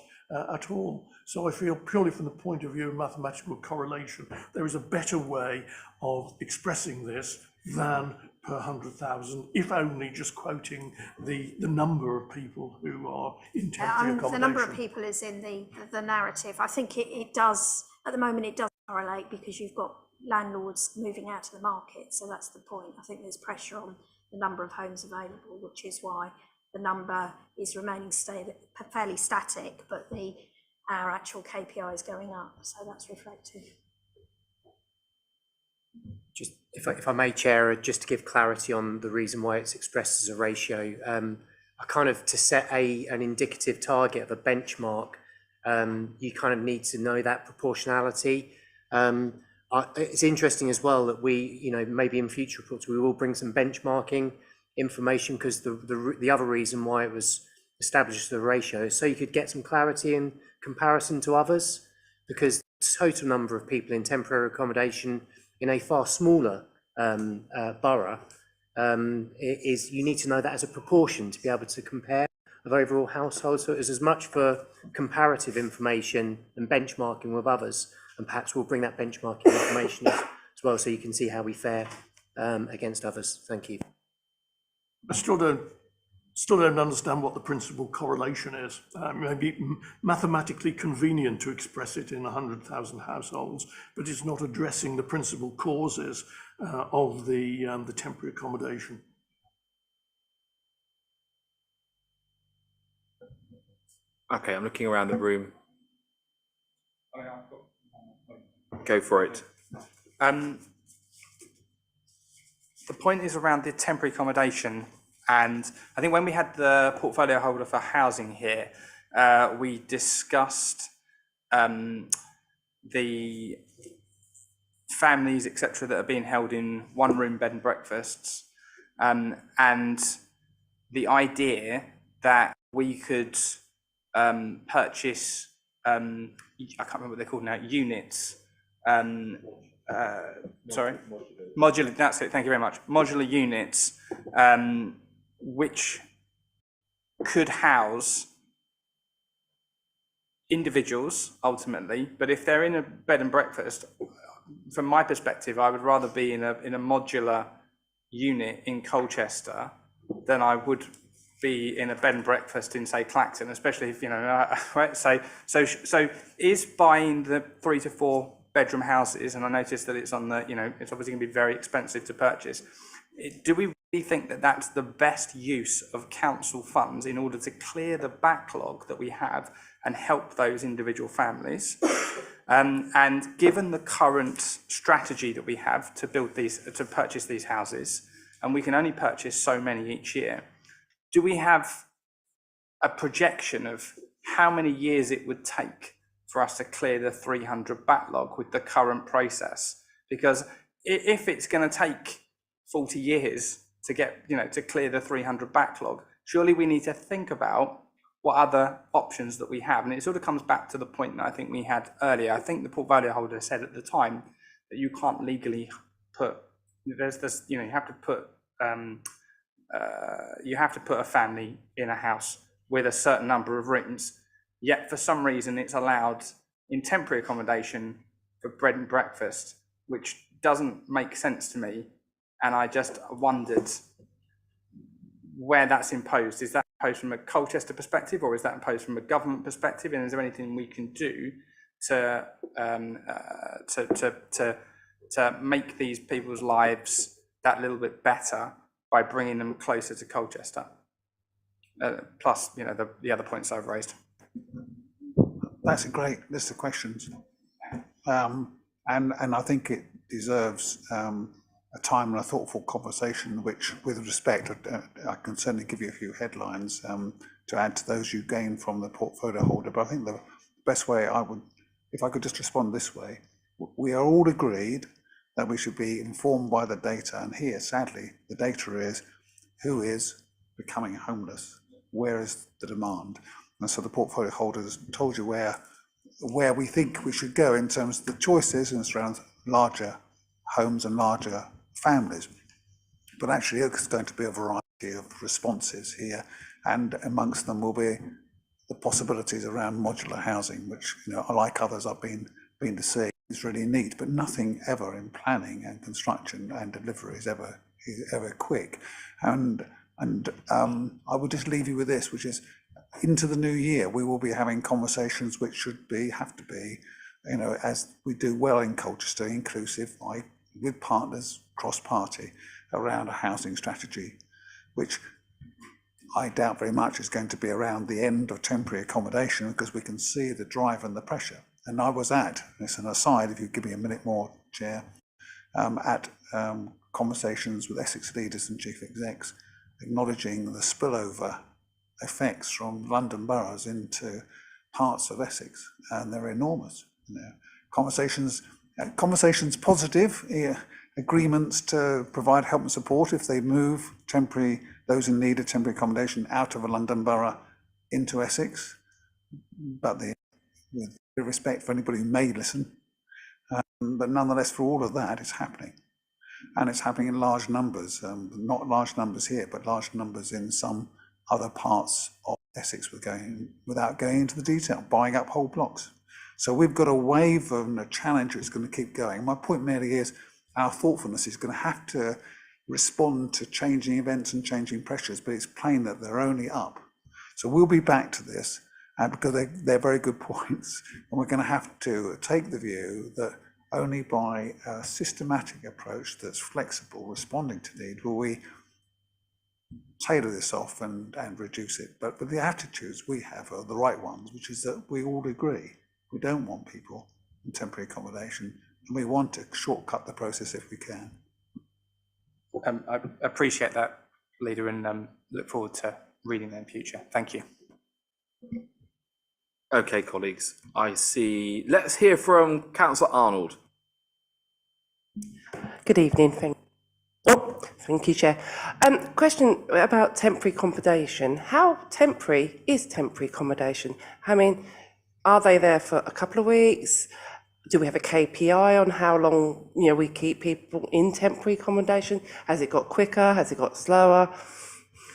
at all. So I feel, purely from the point of view of mathematical correlation, there is a better way of expressing this than per 100,000, if only just quoting the number of people who are in temporary accommodation. The number of people is in the narrative. I think it does, at the moment, it does correlate because you've got landlords moving out to the market. So that's the point. I think there's pressure on the number of homes available, which is why the number is remaining fairly static, but our actual KPI is going up. So that's reflected. Just if I may, Chair, just to give clarity on the reason why it's expressed as a ratio, I kind of, to set an indicative target of a benchmark, you kind of need to know that proportionality. It's interesting as well that we, maybe in future reports, we will bring some benchmarking information, because the other reason why it was established as a ratio is so you could get some clarity in comparison to others, because the total number of people in temporary accommodation in a far smaller borough is, you need to know that as a proportion to be able to compare of overall households. So it is as much for comparative information and benchmarking with others, and perhaps we'll bring that benchmarking information as well, so you can see how we fare against others. Thank you. I still don't understand what the principal correlation is. It may be mathematically convenient to express it in 100,000 households, but it's not addressing the principal causes of the temporary accommodation. Okay, I'm looking around the room. Go for it. The point is around the temporary accommodation, and I think when we had the portfolio holder for housing here, we discussed the families, etc., that are being held in one-room bed and breakfasts, and the idea that we could purchase I can't remember what they're called now, units, sorry, modular, that's it, thank you very much. Modular units, which could house individuals ultimately, but if they're in a bed and breakfast, from my perspective, I would rather be in a modular unit in Colchester than I would be in a bed and breakfast in, say, Clacton, especially if, you know, right? So is buying the 3 to 4 bedroom houses, and I noticed that it's on the, you know, it's obviously going to be very expensive to purchase. Do we really think that that's the best use of council funds in order to clear the backlog that we have and help those individual families? And given the current strategy that we have to build these, to purchase these houses, and we can only purchase so many each year, do we have a projection of how many years it would take for us to clear the 300 backlog with the current process? Because if it's going to take 40 years to get, you know, to clear the 300 backlog, surely we need to think about what other options that we have. And it sort of comes back to the point that I think we had earlier. I think the portfolio holder said at the time that you can't legally put, there's this, you know, you have to put a family in a house with a certain number of rooms, yet for some reason it's allowed in temporary accommodation for bread and breakfast, which doesn't make sense to me. And I just wondered where that's imposed. Is that imposed from a Colchester perspective, or is that imposed from a government perspective? And is there anything we can do to make these people's lives that little bit better by bringing them closer to Colchester? Plus, you know, the other points I've raised. That's a great list of questions. And I think it deserves a time and a thoughtful conversation, which, with respect, I can certainly give you a few headlines to add to those you gain from the portfolio holder. But I think the best way I would, if I could just respond this way, we are all agreed that we should be informed by the data. And here, sadly, the data is who is becoming homeless, where is the demand? And so the portfolio holder has told you where we think we should go in terms of the choices, and it's around larger homes and larger families. But actually, there's going to be a variety of responses here, and amongst them will be the possibilities around modular housing, which, you know, like others I've been to see, is really neat, but nothing ever in planning and construction and delivery is ever quick. And I would just leave you with this, which is, into the new year, we will be having conversations which have to be, you know, as we do well in Colchester, inclusive, with partners, cross-party, around a housing strategy, which I doubt very much is going to be around the end of temporary accommodation, because we can see the drive and the pressure. And I was at, it's an aside, if you give me a minute more, Chair, at conversations with Essex leaders and chief execs, acknowledging the spillover effects from London boroughs into parts of Essex, and they're enormous. You know, conversations positive, agreements to provide help and support if they move those in need of temporary accommodation out of a London borough into Essex. But with respect for anybody who may listen, but nonetheless, for all of that, it's happening. And it's happening in large numbers, not large numbers here, but large numbers in some other parts of Essex, without going into the detail, buying up whole blocks. So we've got a wave and a challenge that's going to keep going. My point merely is our thoughtfulness is going to have to respond to changing events and changing pressures, but it's plain that they're only up. So we'll be back to this because they're very good points. And we're going to have to take the view that only by a systematic approach that's flexible, responding to need, will we tailor this off and reduce it. But the attitudes we have are the right ones, which is that we all agree we don't want people in temporary accommodation, and we want to shortcut the process if we can. I appreciate that, Leader, and look forward to reading them in future. Thank you. Okay, colleagues, I see. Let's hear from Councillor Arnold. Good evening. Thank you, Chair. Question about temporary accommodation. How temporary is temporary accommodation? I mean, are they there for a couple of weeks? Do we have a KPI on how long, we keep people in temporary accommodation? Has it got quicker? Has it got slower?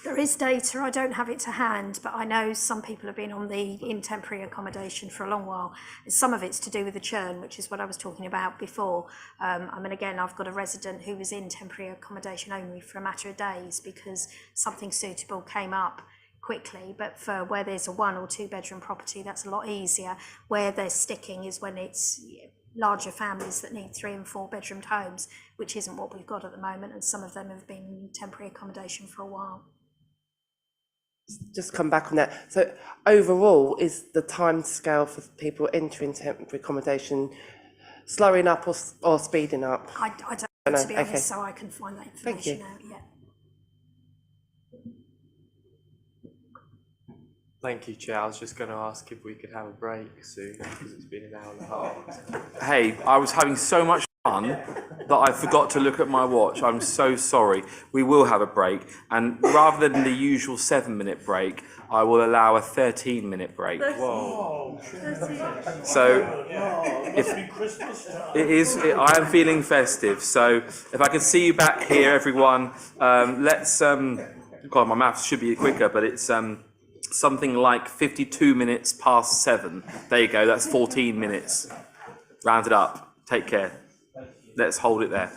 There is data, I don't have it to hand, but I know some people have been in temporary accommodation for a long while. Some of it's to do with the churn, which is what I was talking about before. Again, I've got a resident who was in temporary accommodation only for a matter of days because something suitable came up quickly, but for where there's a 1 or 2 bedroom property, that's a lot easier. Where they're sticking is when it's larger families that need 3 and 4 bedroomed homes, which isn't what we've got at the moment, and some of them have been in temporary accommodation for a while. Just come back on that. So overall, is the time scale for people entering temporary accommodation slowing up or speeding up? I don't know, to be honest, okay. so I can find that Thank you. information out, yeah. Thank you, Chair. I was just going to ask if we could have a break soon because it's been an hour and a half. Hey, I was having so much fun that I forgot to look at my watch. I'm so sorry. We will have a break, and rather than the usual 7-minute break, I will allow a 13-minute break. Whoa. So, if it is, I am feeling festive. So, if I can see you back here, everyone, let's. God, my maths should be quicker, but it's something like 52 minutes past 7. There you go. That's 14 minutes. Round it up. Take care. Let's hold it there.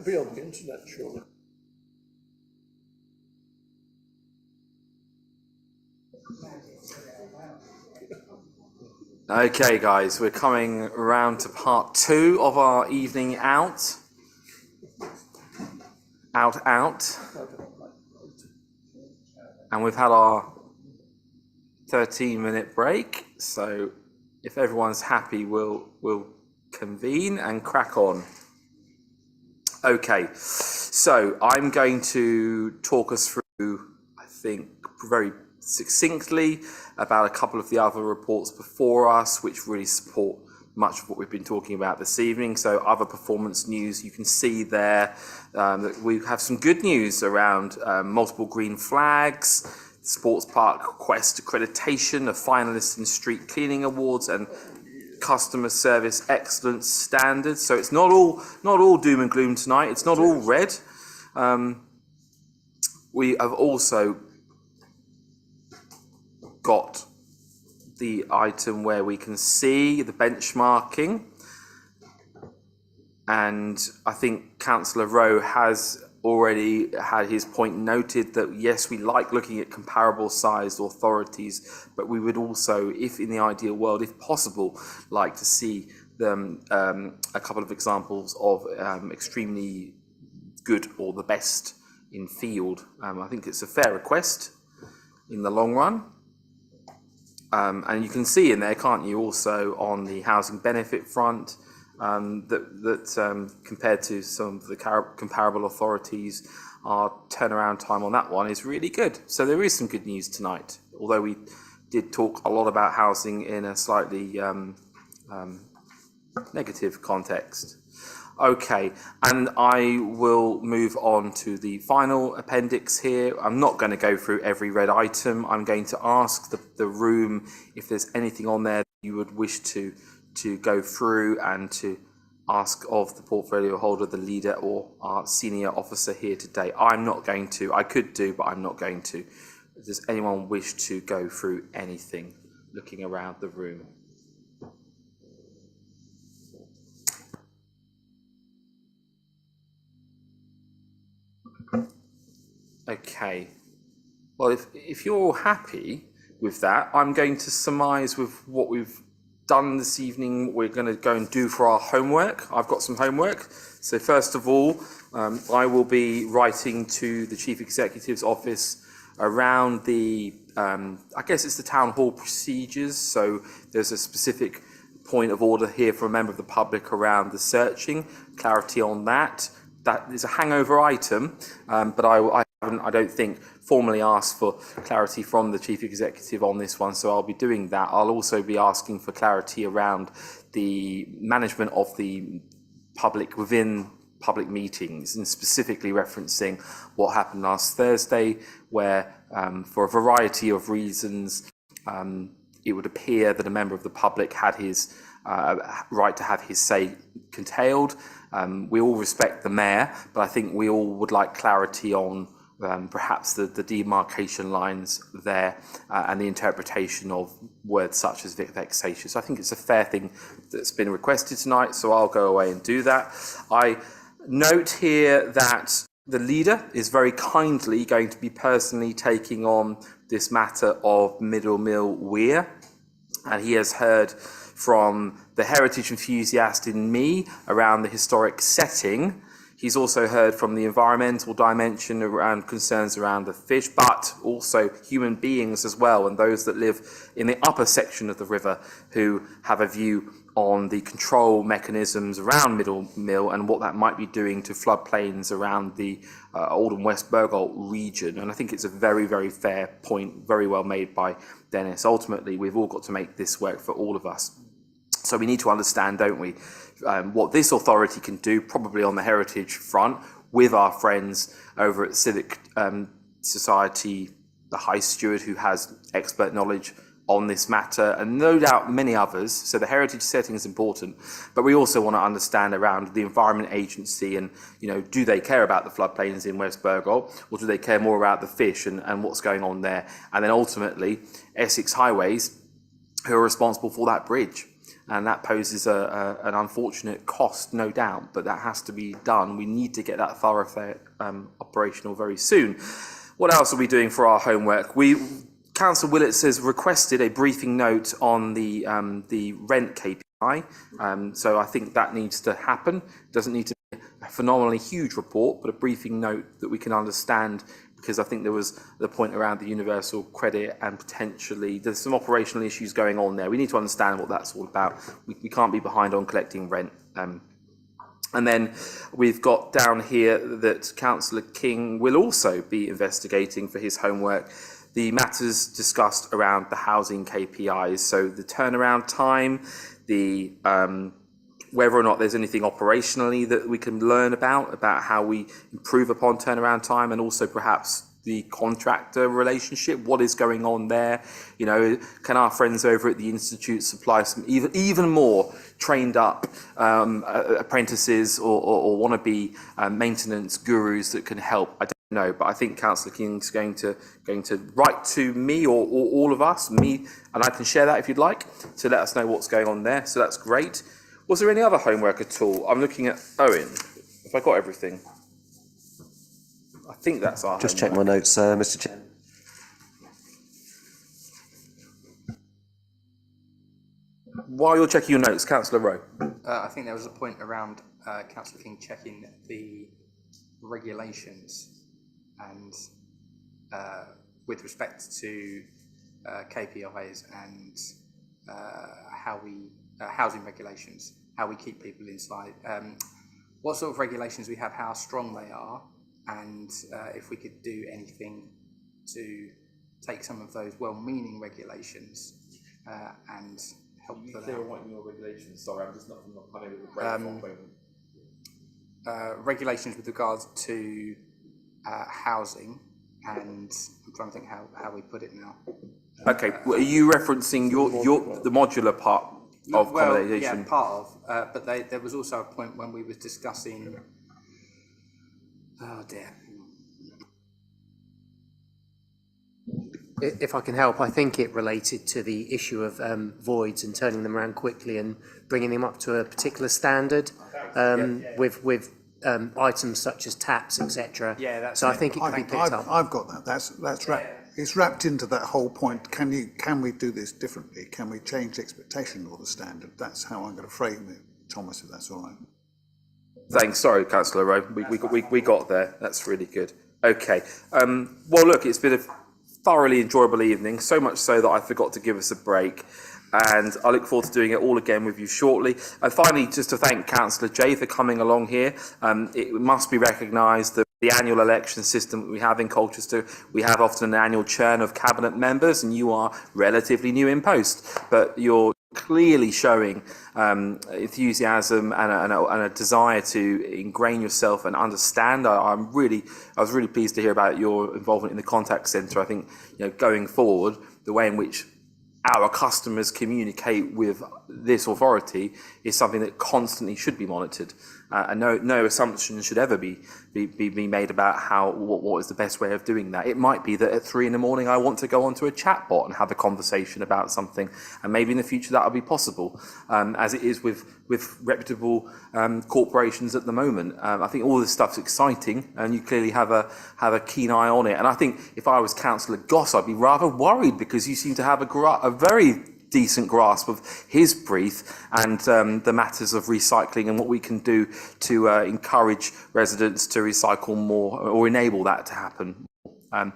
be on the internet, surely. Okay, guys, we're coming around to part 2 of our evening out. Out. And we've had our 13-minute break, so if everyone's happy, we'll convene and crack on. Okay, so I'm going to talk us through, I think, very succinctly about a couple of the other reports before us, which really support much of what we've been talking about this evening. So other performance news, you can see there that we have some good news around multiple green flags, Sports Park Quest accreditation, a finalist in Street Cleaning Awards, and customer service excellence standards. So it's not all doom and gloom tonight. It's not all red. We have also got the item where we can see the benchmarking, and I think Councillor Rowe has already had his point noted that yes, we like looking at comparable sized authorities, but we would also, if in the ideal world, if possible, like to see them a couple of examples of extremely good or the best in field. I think it's a fair request in the long run. And you can see in there, can't you, also on the housing benefit front, that compared to some of the comparable authorities, our turnaround time on that one is really good. So there is some good news tonight, although we did talk a lot about housing in a slightly negative context. Okay, and I will move on to the final appendix here. I'm not going to go through every red item. I'm going to ask the room if there's anything on there that you would wish to go through and to ask of the portfolio holder, the leader, or our senior officer here today. I'm not going to. I could do, but I'm not going to. Does anyone wish to go through anything looking around the room? Okay, well, if you're all happy with that, I'm going to surmise with what we've done this evening, we're going to go and do for our homework. I've got some homework. So first of all, I will be writing to the Chief Executive's office around the, I guess it's the town hall procedures. So there's a specific point of order here for a member of the public around the searching, clarity on that. That is a hangover item, but I don't think formally asked for clarity from the Chief Executive on this one, so I'll be doing that. I'll also be asking for clarity around the management of the public within public meetings, and specifically referencing what happened last Thursday, where for a variety of reasons, it would appear that a member of the public had his right to have his say curtailed. We all respect the mayor, but I think we all would like clarity on perhaps the demarcation lines there and the interpretation of words such as vexatious. I think it's a fair thing that's been requested tonight, so I'll go away and do that. I note here that the leader is very kindly going to be personally taking on this matter of Mill Weir, and he has heard from the heritage enthusiast in me around the historic setting. He's also heard from the environmental dimension around concerns around the fish, but also human beings as well, and those that live in the upper section of the river who have a view on the control mechanisms around Mill and what that might be doing to floodplains around the Oldham West Burgolt region. And I think it's a very, very fair point, very well made by Dennis. Ultimately, we've all got to make this work for all of us. So we need to understand, don't we, what this authority can do, probably on the heritage front, with our friends over at Civic Society, the High Steward, who has expert knowledge on this matter, and no doubt many others. So the heritage setting is important, but we also want to understand around the Environment Agency and, you know, do they care about the floodplains in West Burgolt, or do they care more about the fish and what's going on there? And then ultimately, Essex Highways, who are responsible for that bridge. and that poses an unfortunate cost, no doubt, but that has to be done. We need to get that thoroughfare operational very soon. What else are we doing for our homework? Councillor Willits has requested a briefing note on the rent KPI, so I think that needs to happen. It doesn't need to be a phenomenally huge report, but a briefing note that we can understand, because I think there was the point around the universal credit and potentially there's some operational issues going on there. We need to understand what that's all about. We can't be behind on collecting rent. And then we've got down here that Councillor King will also be investigating for his homework the matters discussed around the housing KPIs. So the turnaround time, the whether or not there's anything operationally that we can learn about how we improve upon turnaround time, and also perhaps the contractor relationship, what is going on there. You know, can our friends over at the Institute supply some even more trained up apprentices or wannabe maintenance gurus that can help? I don't know, but I think Councillor King's going to write to me or all of us, and I can share that if you'd like, to let us know what's going on there. So that's great. Was there any other homework at all? I'm looking at Owen. Have I got everything? I think that's our Just homework. check my notes, Mr. Chair. While you're checking your notes, Councillor Rowe. I think there was a point around Councillor King checking the regulations and with respect to KPIs and how we housing regulations, how we keep people inside, what sort of regulations we have, how strong they are, and if we could do anything to take some of those well-meaning regulations and help them out. What your regulations? Sorry, I'm just not coming with the brain regulations with regards to housing, and I'm trying to think how we put it now. Okay, well, are you referencing the modular part of accommodation? Yeah, part of. But there was also a point when we were discussing. Oh dear. If I can help, I think it related to the issue of voids and turning them around quickly and bringing them up to a particular standard with items such as taps, etc. Yeah, that's so it. I think it could be picked up. I've got that. That's it's wrapped into that whole point. Can we do this differently? Can we change the expectation or the standard? That's how I'm going to frame it, Thomas, if that's all right. Thanks. Sorry, Councillor Rowe. We got there. That's really good. Okay. Well, look, it's been a thoroughly enjoyable evening, so much so that I forgot to give us a break. And I look forward to doing it all again with you shortly. And finally, just to thank Councillor Jay for coming along here. It must be recognised that the annual election system that we have in Colchester, we have often an annual churn of cabinet members, and you are relatively new in post, but you're clearly showing enthusiasm and a desire to ingrain yourself and understand. I was really pleased to hear about your involvement in the contact centre. I think, going forward, the way in which our customers communicate with this authority is something that constantly should be monitored, and no assumptions should ever be made about what is the best way of doing that. It might be that at 3 a.m. I want to go onto a chat bot and have a conversation about something, and maybe in the future that will be possible, as it is with reputable corporations at the moment. I think all this stuff's exciting, and you clearly have a keen eye on it. And I think if I was Councillor Goss, I'd be rather worried, because you seem to have a very decent grasp of his brief and the matters of recycling and what we can do to encourage residents to recycle more or enable that to happen. I'm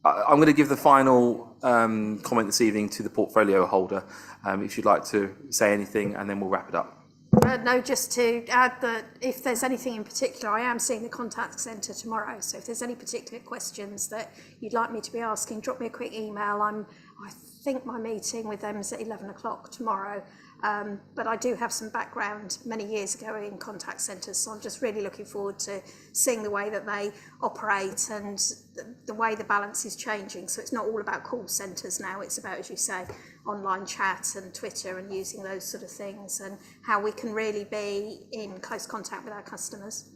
going to give the final comment this evening to the portfolio holder, if you'd like to say anything, and then we'll wrap it up. No, just to add that if there's anything in particular, I am seeing the contact centre tomorrow. So if there's any particular questions that you'd like me to be asking, drop me a quick email. I think my meeting with them is at 11 o'clock tomorrow. But I do have some background many years ago in contact centres, so I'm just really looking forward to seeing the way that they operate and the way the balance is changing. So it's not all about call centres now, it's about, as you say, online chat and Twitter and using those sort of things, and how we can really be in close contact with our customers.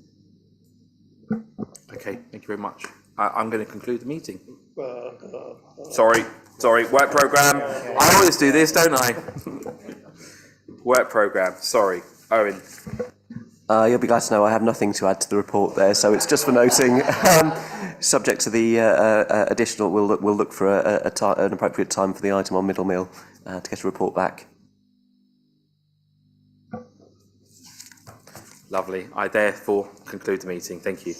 Okay, thank you very much. I'm going to conclude the meeting. Sorry, work programme. I always do this, don't I? work programme. Sorry, Owen. You'll be glad to know I have nothing to add to the report there, so it's just for noting. Subject to the additional, we'll look for an appropriate time for the item on Middle Mill to get a report back. Lovely. I therefore conclude the meeting. Thank you.